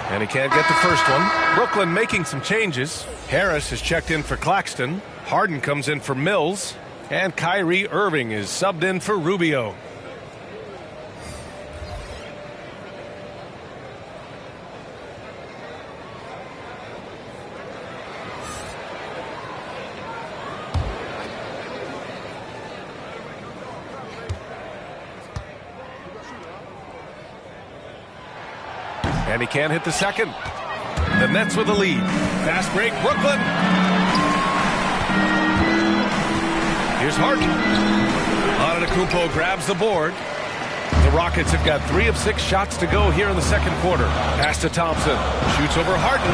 S15: And he can't get the first one. Brooklyn making some changes. Harris has checked in for Claxton. Harden comes in for Mills. And Kyrie Irving is subbed in for Rubio. And he can't hit the second. The Nets with the lead. Fast break, Brooklyn. Here's Harden. Antetokounmpo grabs the board. The Rockets have got 3 of 6 shots to go here in the second quarter. Pass to Thompson. Shoots over Harden.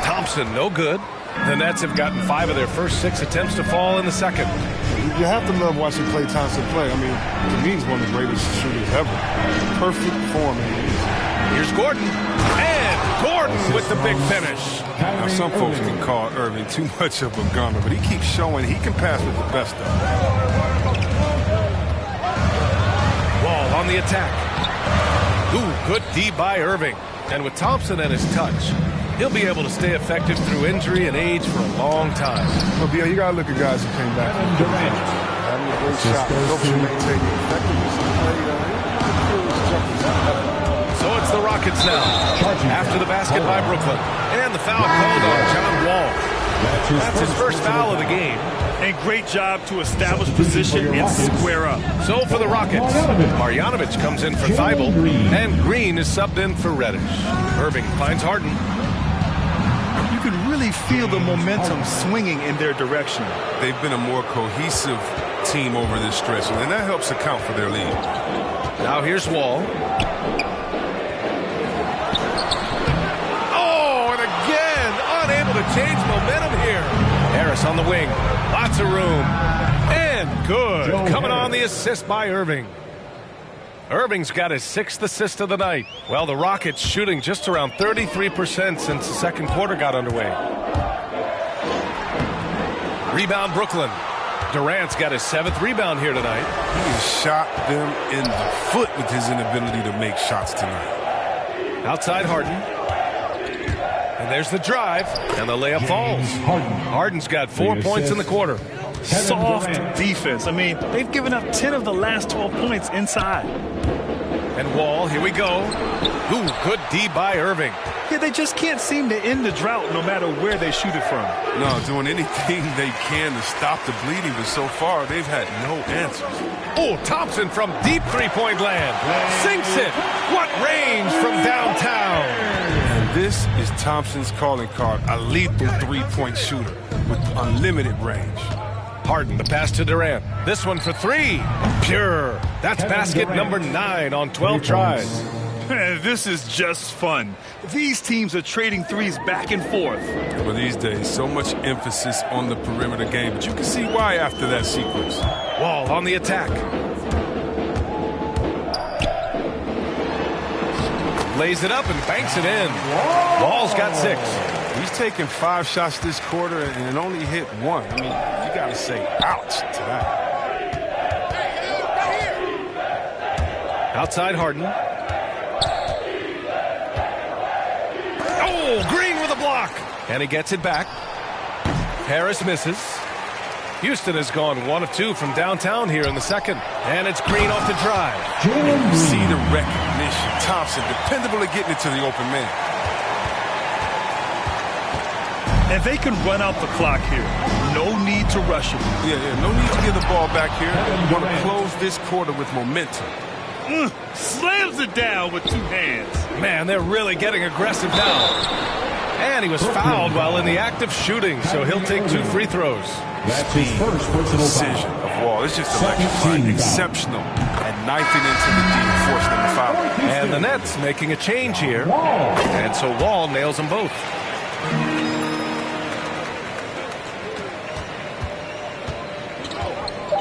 S15: Thompson, no good. The Nets have gotten 5 of their first 6 attempts to fall in the second.
S21: You have to love watching Klay Thompson play. I mean, to me, he's one of the greatest shooters ever. Perfect form.
S15: Here's Gordon. And Gordon with the big finish.
S18: Now, some folks can call Irving too much of a gunner, but he keeps showing he can pass with the best of them.
S15: Wall on the attack. Ooh, good D by Irving. And with Thompson at his touch, he'll be able to stay effective through injury and age for a long time.
S21: But, yeah, you got to look at guys who came back. Having a great shot helps you maintain the effectiveness of the play.
S15: So it's the Rockets now. After the basket by Brooklyn. And the foul called on John Wall. That's his first foul of the game.
S16: And great job to establish position and square up.
S15: So for the Rockets, Marjanovic comes in for Thybulle. And Green is subbed in for Reddish. Irving finds Harden.
S16: You can really feel the momentum swinging in their direction.
S18: They've been a more cohesive team over this stretch, and that helps account for their lead.
S15: Now here's Wall. Oh, and again, unable to change momentum here. Harris on the wing. Lots of room. And good. Coming on the assist by Irving. Irving's got his 6th assist of the night. Well, the Rockets shooting just around 33% since the second quarter got underway. Rebound Brooklyn. Durant's got his 7th rebound here tonight.
S18: He has shot them in the foot with his inability to make shots tonight.
S15: Outside Harden. And there's the drive. And the layup falls. Harden's got 4 points in the quarter.
S16: Soft defense. I mean, they've given up 10 of the last 12 points inside.
S15: And Wall, here we go. Ooh, good D by Irving.
S16: Yeah, they just can't seem to end the drought no matter where they shoot it from.
S18: No, doing anything they can to stop the bleeding, but so far they've had no answers.
S15: Oh, Thompson from deep three-point land. Sinks it. What range from downtown.
S18: And this is Thompson's calling card, a lethal three-point shooter with unlimited range.
S15: Harden, the pass to Durant. This one for 3. Pure. That's basket number 9 on 12 tries.
S16: This is just fun. These teams are trading threes back and forth.
S18: Well, these days, so much emphasis on the perimeter game, but you can see why after that sequence.
S15: Wall on the attack. Lays it up and banks it in. Wall's got 6.
S18: He's taken 5 shots this quarter and only hit 1. I mean, you got to say ouch to that.
S15: Outside Harden. Oh, Green with a block. And he gets it back. Harris misses. Houston has gone 1 of 2 from downtown here in the second. And it's Green off the drive.
S18: You see the recognition. Thompson, dependable at getting it to the open man.
S16: And they can run out the clock here. No need to rush it.
S18: Yeah, no need to give the ball back here. You want to close this quarter with momentum.
S16: Slams it down with 2 hands.
S15: Man, they're really getting aggressive now. And he was fouled while in the act of shooting, so he'll take 2 free throws.
S19: That's his first personal
S18: Precision of Wall. It's just electrifying. Exceptional at knifing into the D, forcing them to foul.
S15: And the Nets making a change here. And so Wall nails them both.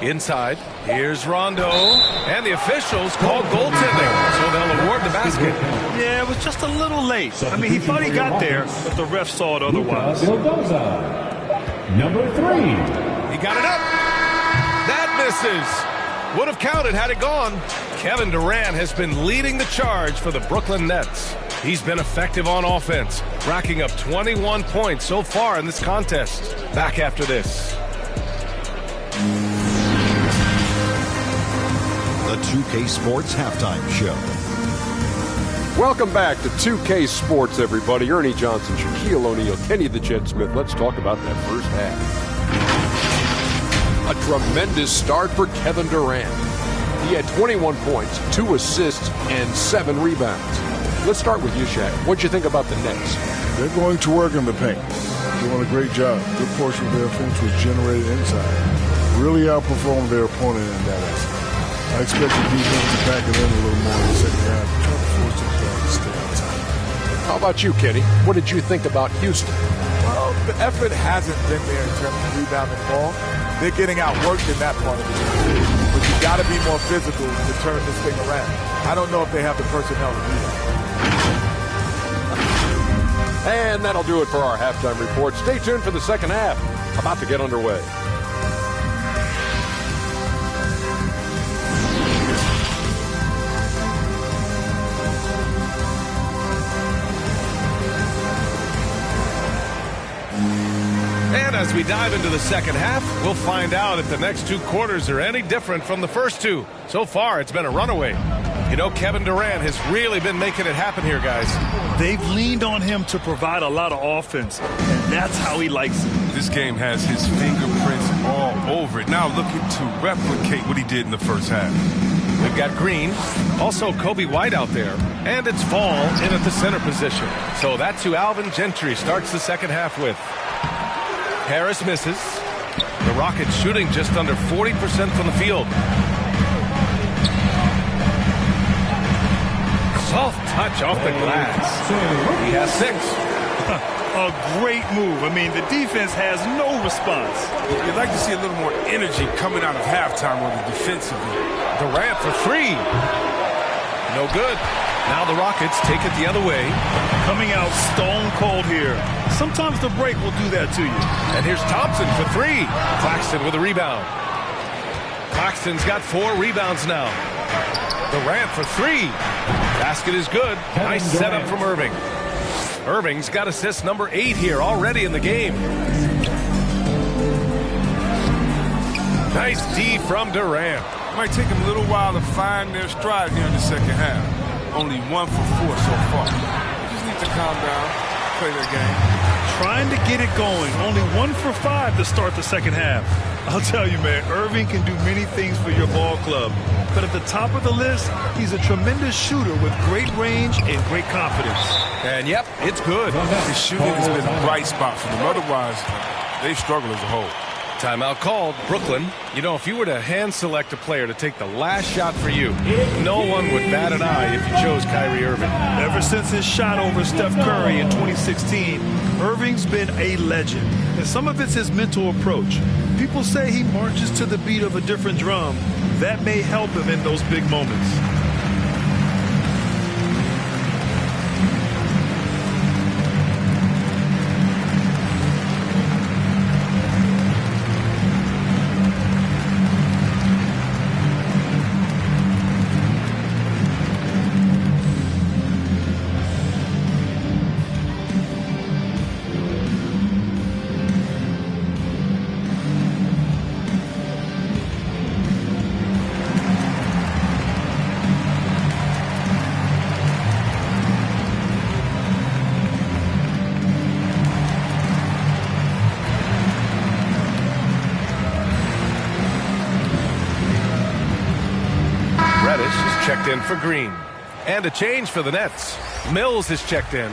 S15: Inside, here's Rondo, and the officials called goaltending, so they'll award the basket.
S16: Yeah, it was just a little late. I mean, he thought he got there, but the ref saw it otherwise.
S19: Number 3.
S15: He got it up. That misses. Would have counted had it gone. Kevin Durant has been leading the charge for the Brooklyn Nets. He's been effective on offense, racking up 21 points so far in this contest. Back after this.
S9: The 2K Sports Halftime Show.
S10: Welcome back to 2K Sports, everybody. Ernie Johnson, Shaquille O'Neal, Kenny the Jet Smith. Let's talk about that first half. A tremendous start for Kevin Durant. He had 21 points, 2 assists, and 7 rebounds. Let's start with you, Shaq. What'd you think about the Nets?
S12: They're going to work in the paint. Doing a great job. Good portion of their offense was generated inside. Really outperformed their opponent in that aspect. I expect the defense to back it in a little more in the second half and try to force the guys to stay on top.
S10: How about you, Kenny? What did you think about Houston?
S11: Well, the effort hasn't been there in terms of rebounding the ball. They're getting outworked in that part of the game. But you got to be more physical to turn this thing around. I don't know if they have the personnel to do that.
S10: And that'll do it for our halftime report. Stay tuned for the second half. About to get underway.
S15: And as we dive into the second half, we'll find out if the next 2 quarters are any different from the first 2. So far, it's been a runaway. You know, Kevin Durant has really been making it happen here, guys.
S16: They've leaned on him to provide a lot of offense, and that's how he likes it.
S18: This game has his fingerprints all over it. Now looking to replicate what he did in the first half.
S15: We've got Green, also Kobe White out there, and it's Fall in at the center position. So that's who Alvin Gentry starts the second half with. Harris misses. The Rockets shooting just under 40% from the field. Soft touch off the glass. He has 6.
S16: A great move. I mean, the defense has no response.
S18: You'd like to see a little more energy coming out of halftime on the defensive end.
S15: Durant for 3. No good. Now the Rockets take it the other way.
S16: Coming out stone cold here. Sometimes the break will do that to you.
S15: And here's Thompson for 3. Claxton with a rebound. Claxton's got 4 rebounds now. Durant for 3. Basket is good. Nice setup from Irving. Irving's got assist number 8 here already in the game. Nice D from Durant.
S18: Might take him a little while to find their stride here in the second half. Only 1 for 4 so far. They just need to calm down, play their game.
S16: Trying to get it going. Only 1 for 5 to start the second half. I'll tell you, man, Irving can do many things for your ball club. But at the top of the list, he's a tremendous shooter with great range and great confidence.
S15: And yep, it's good.
S18: His shooting has been a bright spot for them. Otherwise, they've struggled as a whole.
S15: Timeout called. Brooklyn, you know, if you were to hand select a player to take the last shot for you, no one would bat an eye if you chose Kyrie Irving.
S16: Ever since his shot over Steph Curry in 2016, Irving's been a legend. And some of it's his mental approach. People say he marches to the beat of a different drum. That may help him in those big moments.
S15: Reddish is checked in for Green. And a change for the Nets. Mills is checked in.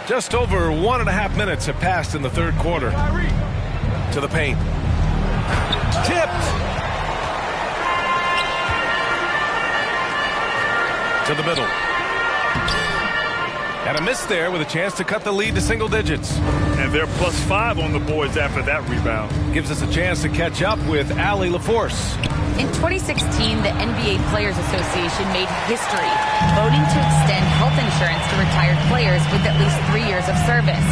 S15: Just over 1.5 minutes have passed in the third quarter. To the paint. Tipped. To the middle. And a miss there with a chance to cut the lead to single digits.
S16: And they're +5 on the boards after that rebound.
S15: Gives us a chance to catch up with Allie LaForce.
S17: In 2016, the NBA Players Association made history, voting to extend health insurance to retired players with at least 3 years of service.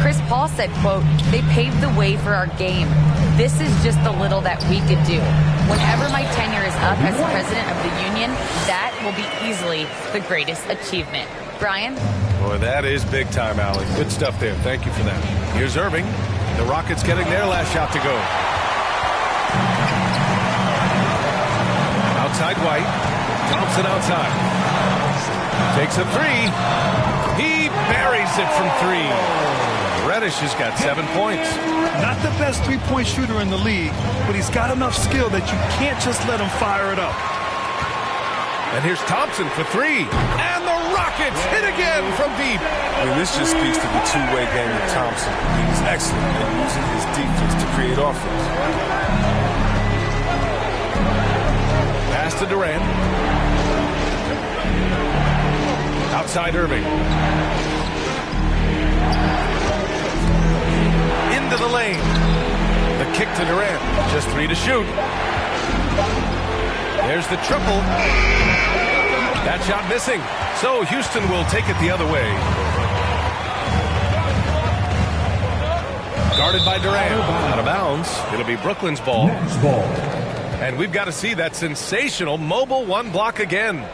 S17: Chris Paul said, quote, "They paved the way for our game. This is just the little that we could do. Whenever my tenure is up as president of the union, that will be easily the greatest achievement." Brian?
S15: Boy, that is big time, Allie. Good stuff there. Thank you for that. Here's Irving. The Rockets getting their last shot to go. Outside White. Thompson outside. Takes a three. He buries it from three. Reddish has got 7 points.
S16: Not the best three-point shooter in the league, but he's got enough skill that you can't just let him fire it up.
S15: And here's Thompson for three. And the Rockets hit again from deep.
S18: I mean, this just speaks to the two-way game of Thompson. He's excellent at using his defense to create offense.
S15: Pass to Durant. Outside Irving. Into the lane. The kick to Durant. Just 3 to shoot. There's the triple. That shot missing. So Houston will take it the other way. Guarded by Durant. Out of bounds. It'll be Brooklyn's ball. And we've got to see that sensational mobile one block again.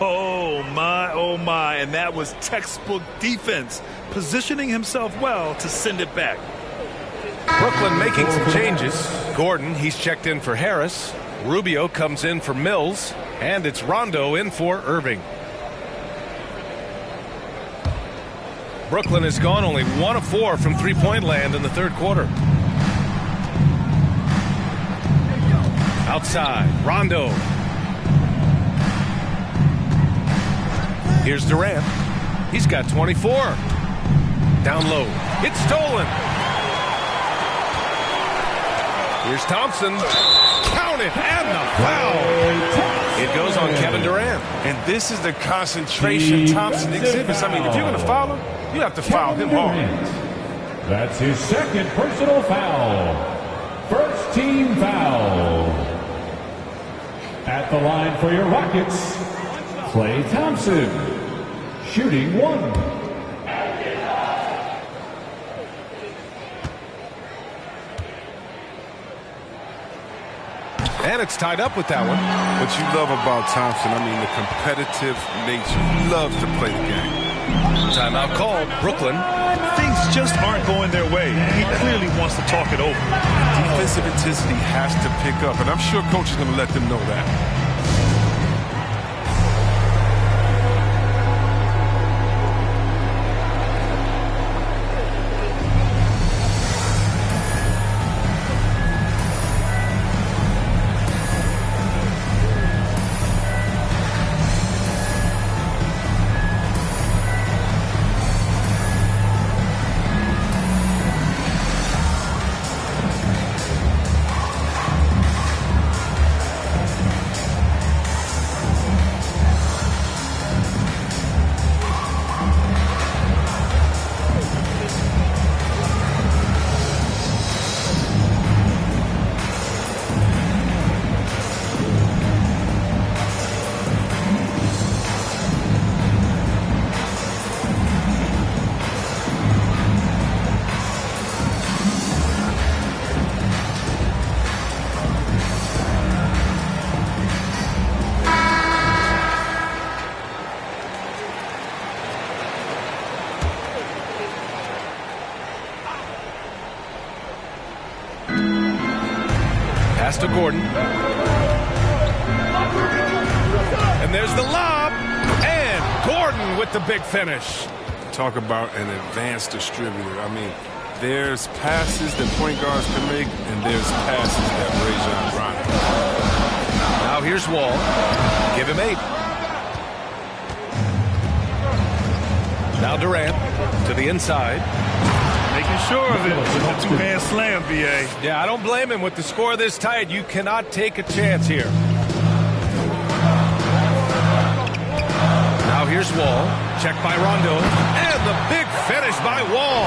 S16: Oh, my. And that was textbook defense. Positioning himself well to send it back.
S15: Brooklyn making some changes. Gordon, he's checked in for Harris. Rubio comes in for Mills. And it's Rondo in for Irving. Brooklyn has gone only 1 of 4 from three-point land in the third quarter. Outside, Rondo. Here's Durant. He's got 24. Down low. It's stolen. Here's Thompson. Count it, and the foul. It goes on Kevin Durant.
S18: And this is the concentration Thompson exhibits. I mean, if you're going to foul him, you have to foul him hard.
S19: That's his second personal foul. First team foul. At the line for your Rockets, Klay Thompson, shooting 1.
S15: And it's tied up with that one.
S18: What you love about Thompson, I mean, the competitive nature. He loves to play the game.
S15: Timeout called. Brooklyn.
S16: Things just aren't going their way. He clearly wants to talk it over.
S18: Defensive intensity has to pick up, and I'm sure coach is going to let them know that.
S15: Pass to Gordon. And there's the lob. And Gordon with the big finish.
S18: Talk about an advanced distributor. I mean, there's passes that point guards can make, and there's passes that Rajon Rondo.
S15: Now here's Wall. Give him 8. Now Durant to the inside.
S16: Making sure of it with the two-hand slam, B.A.
S15: Yeah, I don't blame him. With the score this tight, you cannot take a chance here. Now here's Wall. Check by Rondo. And the big finish by Wall.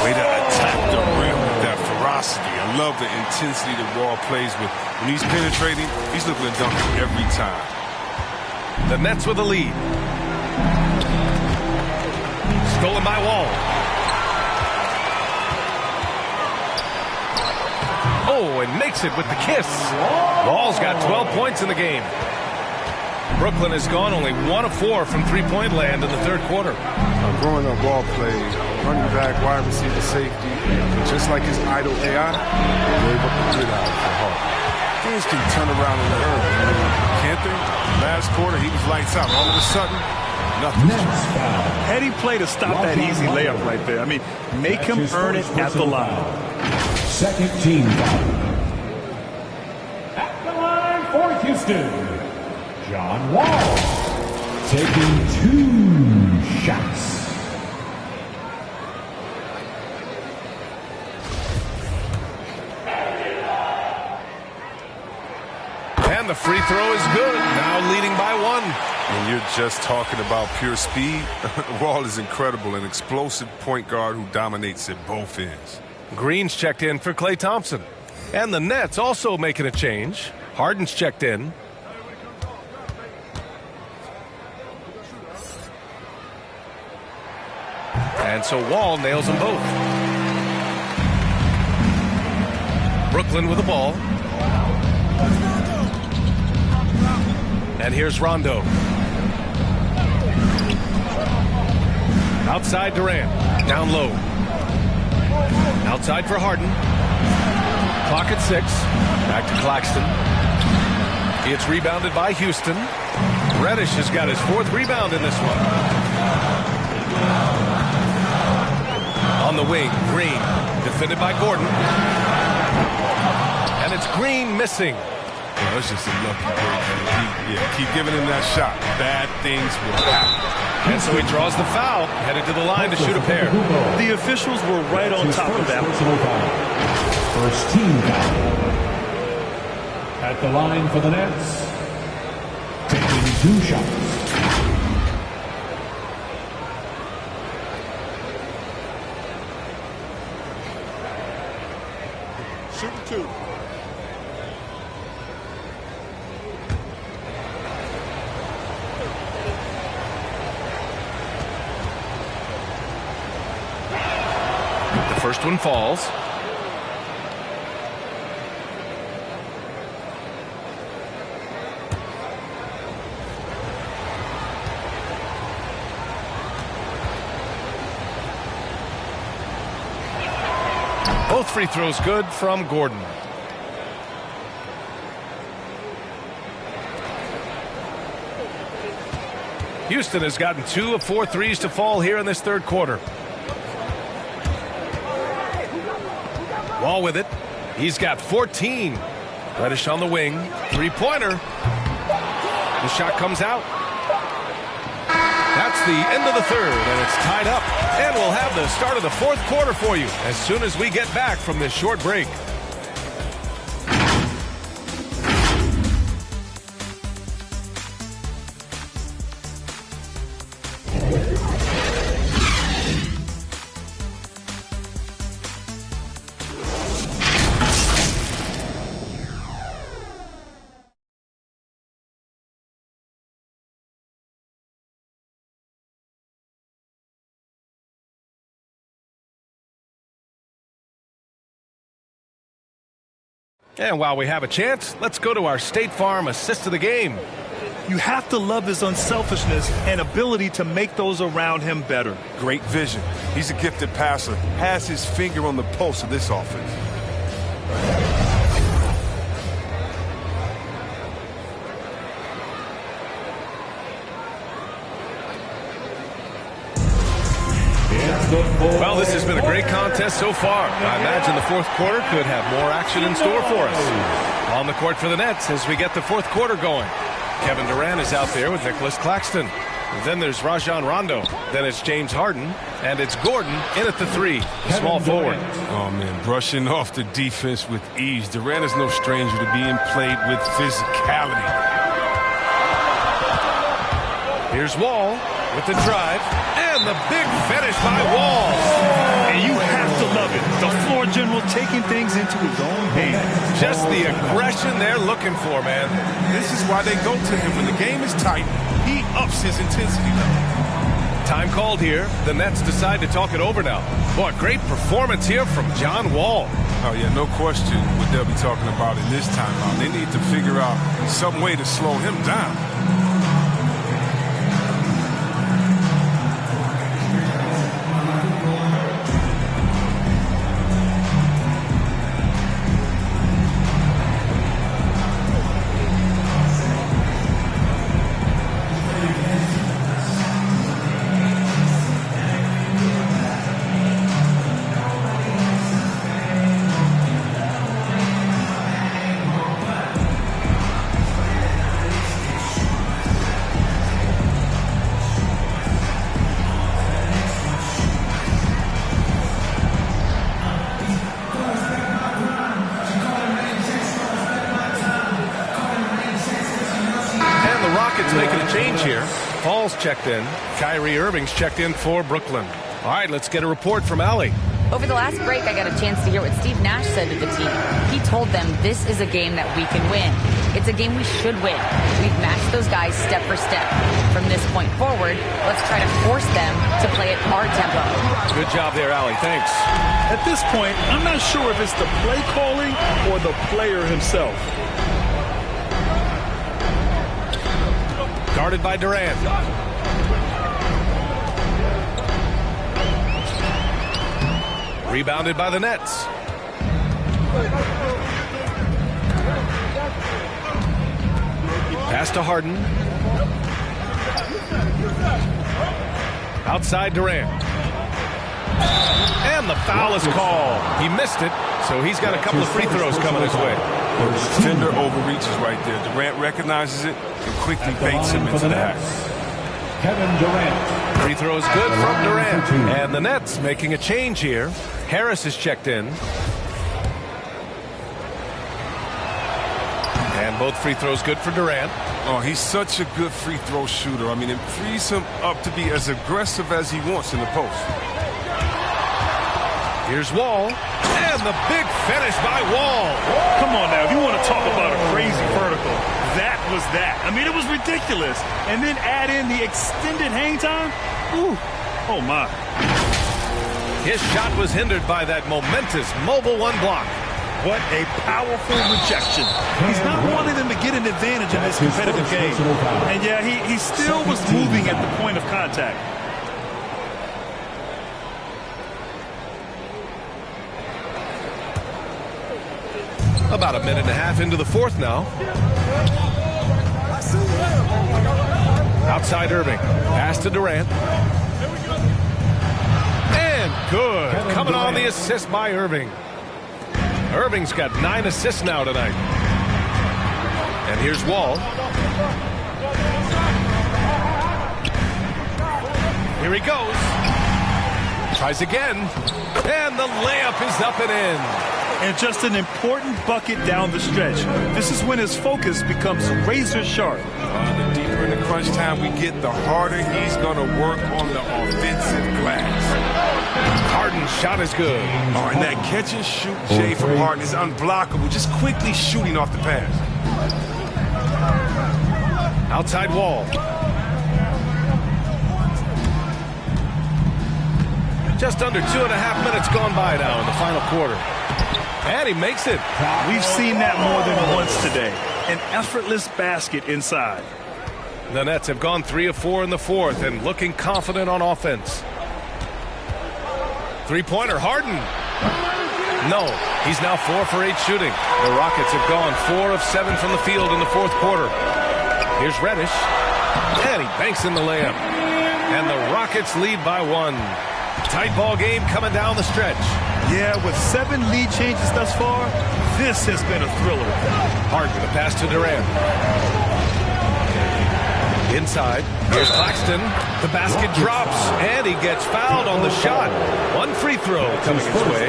S18: Way to attack the rim with that ferocity. I love the intensity that Wall plays with. When he's penetrating, he's looking to dunk it every time.
S15: The Nets with a lead. Stolen by Wall. Oh, and makes it with the kiss. Wall's got 12 points in the game. Brooklyn has gone only 1 of 4 from three-point land in the third quarter.
S21: Growing up, Wall played running back, wide receiver, safety. Just like his idol AI, he gave up the good eye for Hart. Things can turn around in a hurry.
S18: Can't they? Last quarter, he was lights out. All of a sudden, nothing.
S16: Had he played to stop that easy layup right there, I mean, make him earn it at the line.
S19: Second team foul. At the line for Houston, John Wall, taking 2 shots.
S15: And the free throw is good. Now leading by 1.
S18: When you're just talking about pure speed, Wall is incredible, an explosive point guard who dominates at both ends.
S15: Green's checked in for Klay Thompson. And the Nets also making a change. Harden's checked in. And so Wall nails them both. Brooklyn with the ball. And here's Rondo. Outside Durant. Down low. Outside for Harden. Clock at 6. Back to Claxton. It's rebounded by Houston. Reddish has got his 4th rebound in this one. On the wing, Green. Defended by Gordon. And it's Green missing.
S18: Well, it's just a lucky break. Keep giving him that shot. Bad things will happen.
S15: And so he draws the foul, headed to the line to shoot a pair.
S16: The officials were right on top of that.
S19: First team foul. At the line for the Nets, taking 2 shots.
S21: Shooting 2.
S15: First one falls. Both free throws good from Gordon. Houston has gotten 2 of 4 threes to fall here in this third quarter. Wall with it. He's got 14. Reddish on the wing. 3-pointer. The shot comes out. That's the end of the third, and it's tied up. And we'll have the start of the 4th quarter for you as soon as we get back from this short break. And while we have a chance, let's go to our State Farm assist of the game.
S16: You have to love his unselfishness and ability to make those around him better.
S18: Great vision. He's a gifted passer. Has his finger on the pulse of this offense.
S15: Well, this has been a great contest so far. I imagine the fourth quarter could have more action in store for us. On the court for the Nets as we get the fourth quarter going. Kevin Durant is out there with Nicholas Claxton. Then there's Rajon Rondo. Then it's James Harden. And it's Gordon in at the three, small forward.
S18: Oh, man, brushing off the defense with ease. Durant is no stranger to being played with physicality.
S15: Here's Wall with the drive. And the big finish by Wall.
S16: And you have to love it. The floor general taking things into his own hands.
S15: Just the aggression they're looking for, man.
S18: This is why they go to him. When the game is tight, he ups his intensity level.
S15: Time called here. The Nets decide to talk it over now. Boy, great performance here from John Wall.
S18: Oh, yeah, no question what they'll be talking about in this timeout. They need to figure out some way to slow him down.
S15: Paul's checked in. Kyrie Irving's checked in for Brooklyn. All right, let's get a report from Allie.
S17: Over the last break, I got a chance to hear what Steve Nash said to the team. He told them this is a game that we can win. It's a game we should win. We've matched those guys step for step. From this point forward, let's try to force them to play at our tempo.
S15: Good job there, Allie. Thanks.
S16: At this point, I'm not sure if it's the play calling or the player himself.
S15: Guarded by Durant. Rebounded by the Nets. Pass to Harden. Outside Durant. And the foul is called. He missed it, so he's got a couple of free throws coming his way.
S18: Tender overreaches right there. Durant recognizes it and quickly baits him into the act.
S19: Kevin Durant.
S15: Free throw is good from Durant. And the Nets making a change here. Harris is checked in. And both free throws good for Durant.
S18: Oh, he's such a good free throw shooter. I mean, it frees him up to be as aggressive as he wants in the post.
S15: Here's Wall. And the big finish by Wall.
S16: Come on now, if you want to talk about a crazy vertical, that was that. I mean, it was ridiculous. And then add in the extended hang time. Ooh, oh my.
S15: His shot was hindered by that momentous mobile one block.
S16: What a powerful rejection. He's not wanting them to get an advantage in this competitive game. And yeah, he still was moving at the point of contact.
S15: About a minute and a half into the fourth now. Outside Irving. Pass to Durant. And good. Coming on the assist by Irving. Irving's got 9 assists now tonight. And here's Wall. Here he goes. Tries again. And the layup is up and in.
S16: And just an important bucket down the stretch. This is when his focus becomes razor sharp.
S18: The deeper in the crunch time we get, the harder he's going to work on the offensive glass.
S15: Harden's shot is good.
S18: Oh, and that catch and shoot, Jay, from Harden is unblockable. Just quickly shooting off the pass.
S15: Outside Wall. Just under 2.5 minutes gone by now in the final quarter. And he makes it.
S16: We've seen that more than once today. An effortless basket inside.
S15: The Nets have gone 3 of 4 in the fourth and looking confident on offense. Three-pointer, Harden. No, he's now 4 for 8 shooting. The Rockets have gone 4 of 7 from the field in the fourth quarter. Here's Reddish. And he banks in the layup. And the Rockets lead by 1. Tight ball game coming down the stretch.
S16: Yeah, with 7 lead changes thus far, this has been a thriller.
S15: Harden, the pass to Durant. Inside, here's Claxton. The basket drops, and he gets fouled on the shot. 1 free throw coming his way.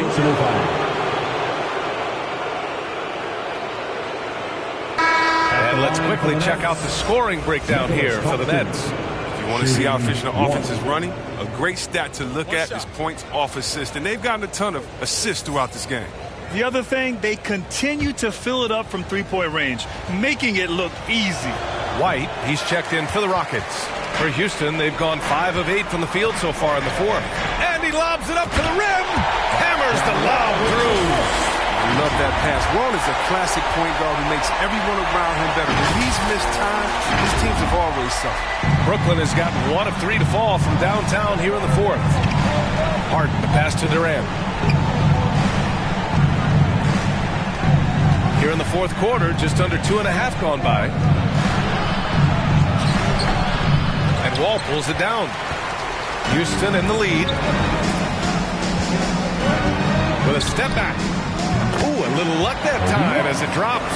S15: And let's quickly check out the scoring breakdown here for the Nets.
S18: If you want to see how efficient the offense is running, a great stat to look at is points off assist. And they've gotten a ton of assists throughout this game.
S16: The other thing, they continue to fill it up from three-point range, making it look easy.
S15: White, he's checked in for the Rockets. For Houston, they've gone 5 of 8 from the field so far in the fourth. And he lobs it up to the rim. Hammers the lob through.
S21: I love that pass. Wall is a classic point guard who makes everyone around him better. When he's missed time, his teams have always suffered.
S15: Brooklyn has gotten 1 of 3 to fall from downtown here in the fourth. Harden, the pass to Durant. Here in the fourth quarter, just under 2.5 gone by. And Wall pulls it down. Houston in the lead. With a step back. Ooh, a little luck that time as it drops.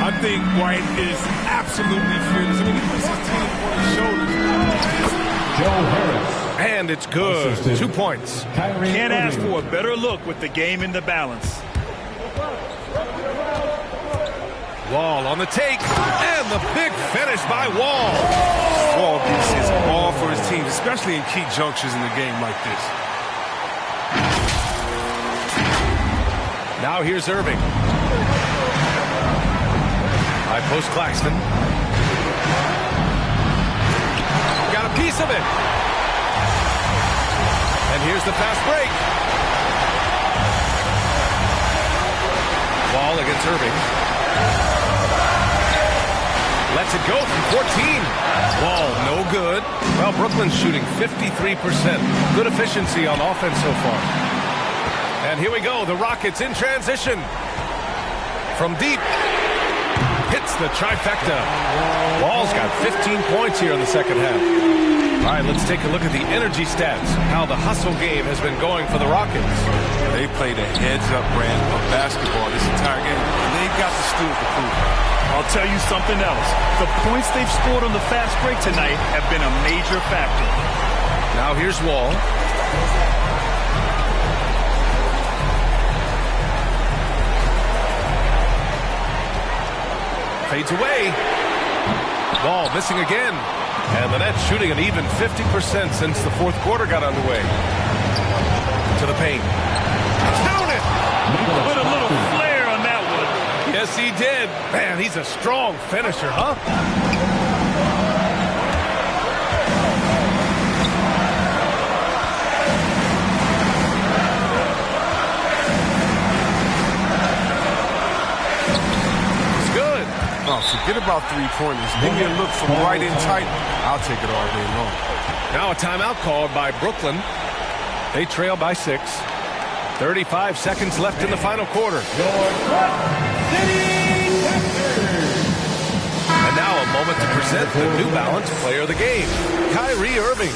S7: I think White is absolutely fearless. I mean, he puts his team on his shoulders.
S19: Joe Harris.
S15: And it's good. 2 points.
S16: Can't ask for a better look with the game in the balance.
S15: Wall on the take, and the big finish by Wall.
S18: Wall gives his all for his team, especially in key junctures in a game like this.
S15: Now here's Irving. High post Claxton. Got a piece of it. And here's the fast break. Wall against Irving. Lets it go from 14. Wall, no good. Well, Brooklyn's shooting 53%. Good efficiency on offense so far. And here we go. The Rockets in transition. From deep. Hits the trifecta. Wall's got 15 points here in the second half. All right, let's take a look at the energy stats. How the hustle game has been going for the Rockets.
S18: They played a heads-up brand of basketball this entire game. And they've got the stool to prove it.
S16: I'll tell you something else. The points they've scored on the fast break tonight have been a major factor.
S15: Now here's Wall. Fades away. Wall missing again. And the Nets shooting an even 50% since the fourth quarter got underway. To the paint. Count it!
S16: Put a little flair on that one.
S15: Yes, he did. Man, he's a strong finisher, huh? It's good.
S21: Oh, forget about three-pointers. Give me a look from right in tight. I'll take it all day long.
S15: Now a timeout called by Brooklyn. They trail by 6. 35 seconds left in the final quarter. And now a moment to present the New Balance Player of the Game, Kyrie Irving.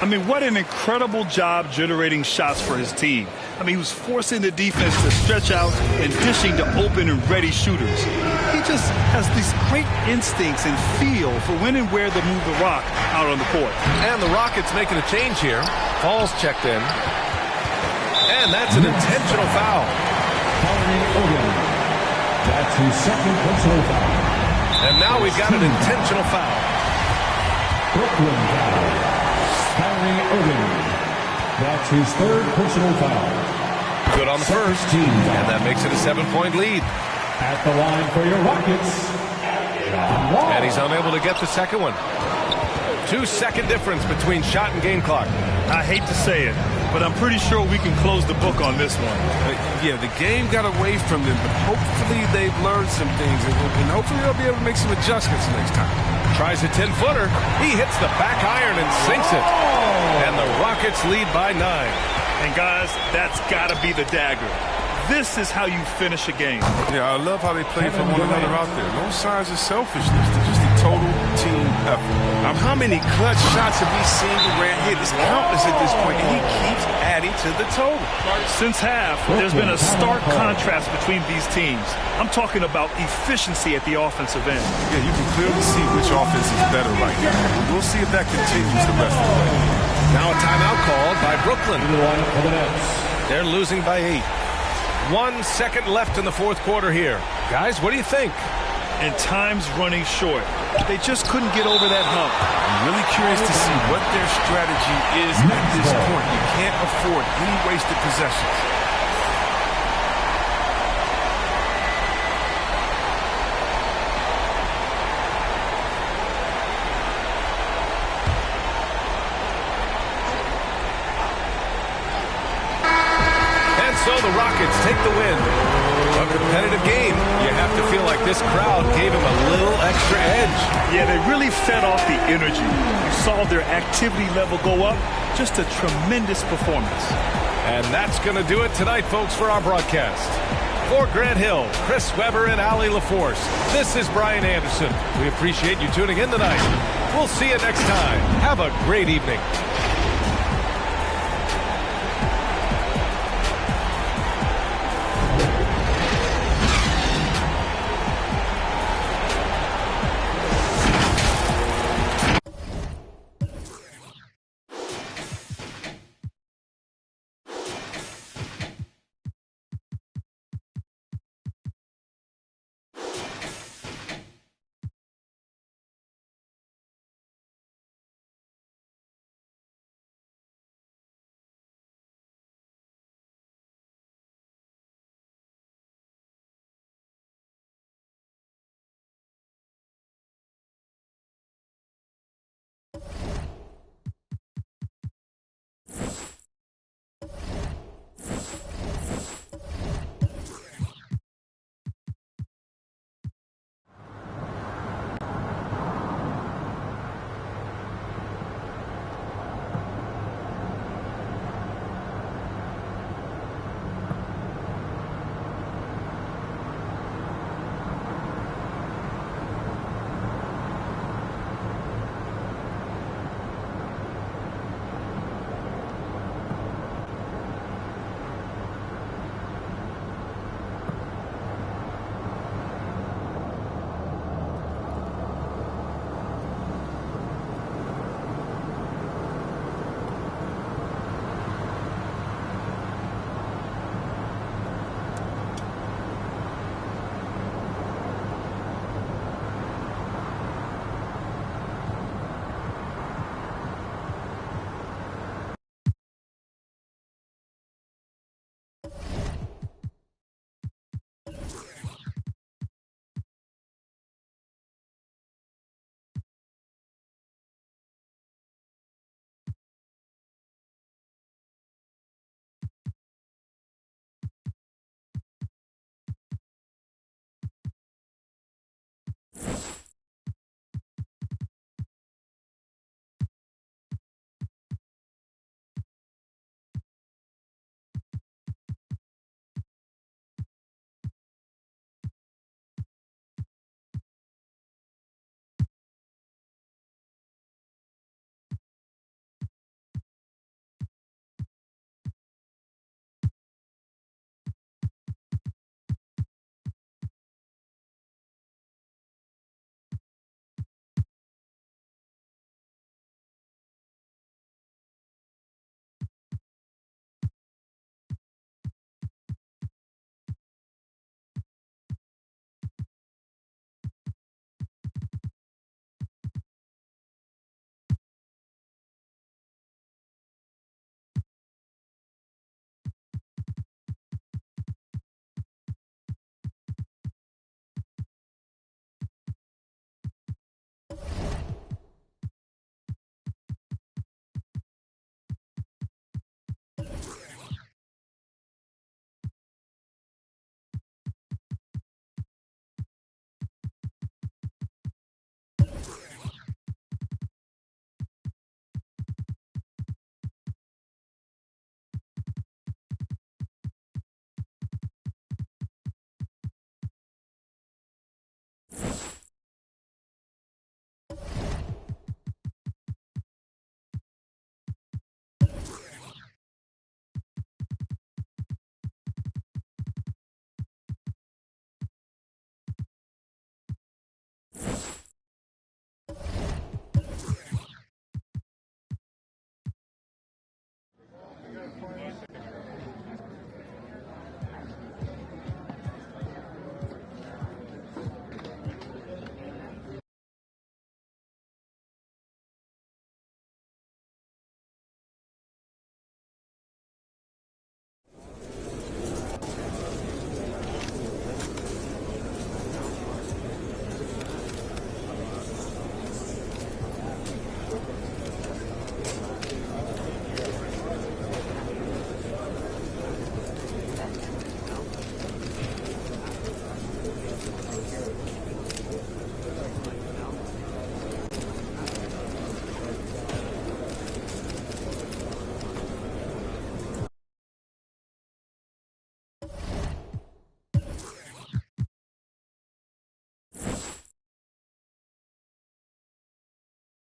S16: I mean, what an incredible job generating shots for his team. I mean, he was forcing the defense to stretch out and dishing to open and ready shooters. He just has these great instincts and feel for when and where to move the rock out on the court.
S15: And the Rockets making a change here. Paul's checked in. And that's an intentional foul.
S19: That's his second personal foul.
S15: And now we've got an intentional foul.
S19: Brooklyn foul. Kyrie Irving. That's his third personal foul.
S15: Good on the first. And that makes it a 7-point lead.
S19: At the line for your Rockets, John Wall.
S15: And he's unable to get the second one. 2-second difference between shot and game clock.
S16: I hate to say it, but I'm pretty sure we can close the book on this one.
S21: Yeah, the game got away from them, but hopefully they've learned some things, and hopefully they'll be able to make some adjustments next time.
S15: Tries a 10-footer. He hits the back iron and sinks it. And the Rockets lead by 9.
S16: And guys, that's got to be the dagger. This is how you finish a game.
S21: Yeah, I love how they play for one another out there. No signs of selfishness. They're just a total team
S18: effort. How many clutch shots have we seen Durant hit? It's countless at this point, and he keeps adding to the total.
S16: Since half, there's been a stark contrast between these teams. I'm talking about efficiency at the offensive end.
S18: Yeah, you can clearly see which offense is better right now. We'll see if that continues the rest of the way.
S15: Now a timeout called by Brooklyn. They're losing by 8. 1 second left in the fourth quarter here. Guys, what do you think?
S16: And time's running short. They just couldn't get over that hump.
S18: I'm really curious to see what their strategy is at this point. You can't afford any wasted possessions.
S15: So the Rockets take the win. A competitive game. You have to feel like this crowd gave him a little extra edge.
S16: Yeah, they really fed off the energy. You saw their activity level go up. Just a tremendous performance.
S15: And that's going to do it tonight, folks, for our broadcast. For Grant Hill, Chris Webber, and Allie LaForce, this is Brian Anderson. We appreciate you tuning in tonight. We'll see you next time. Have a great evening.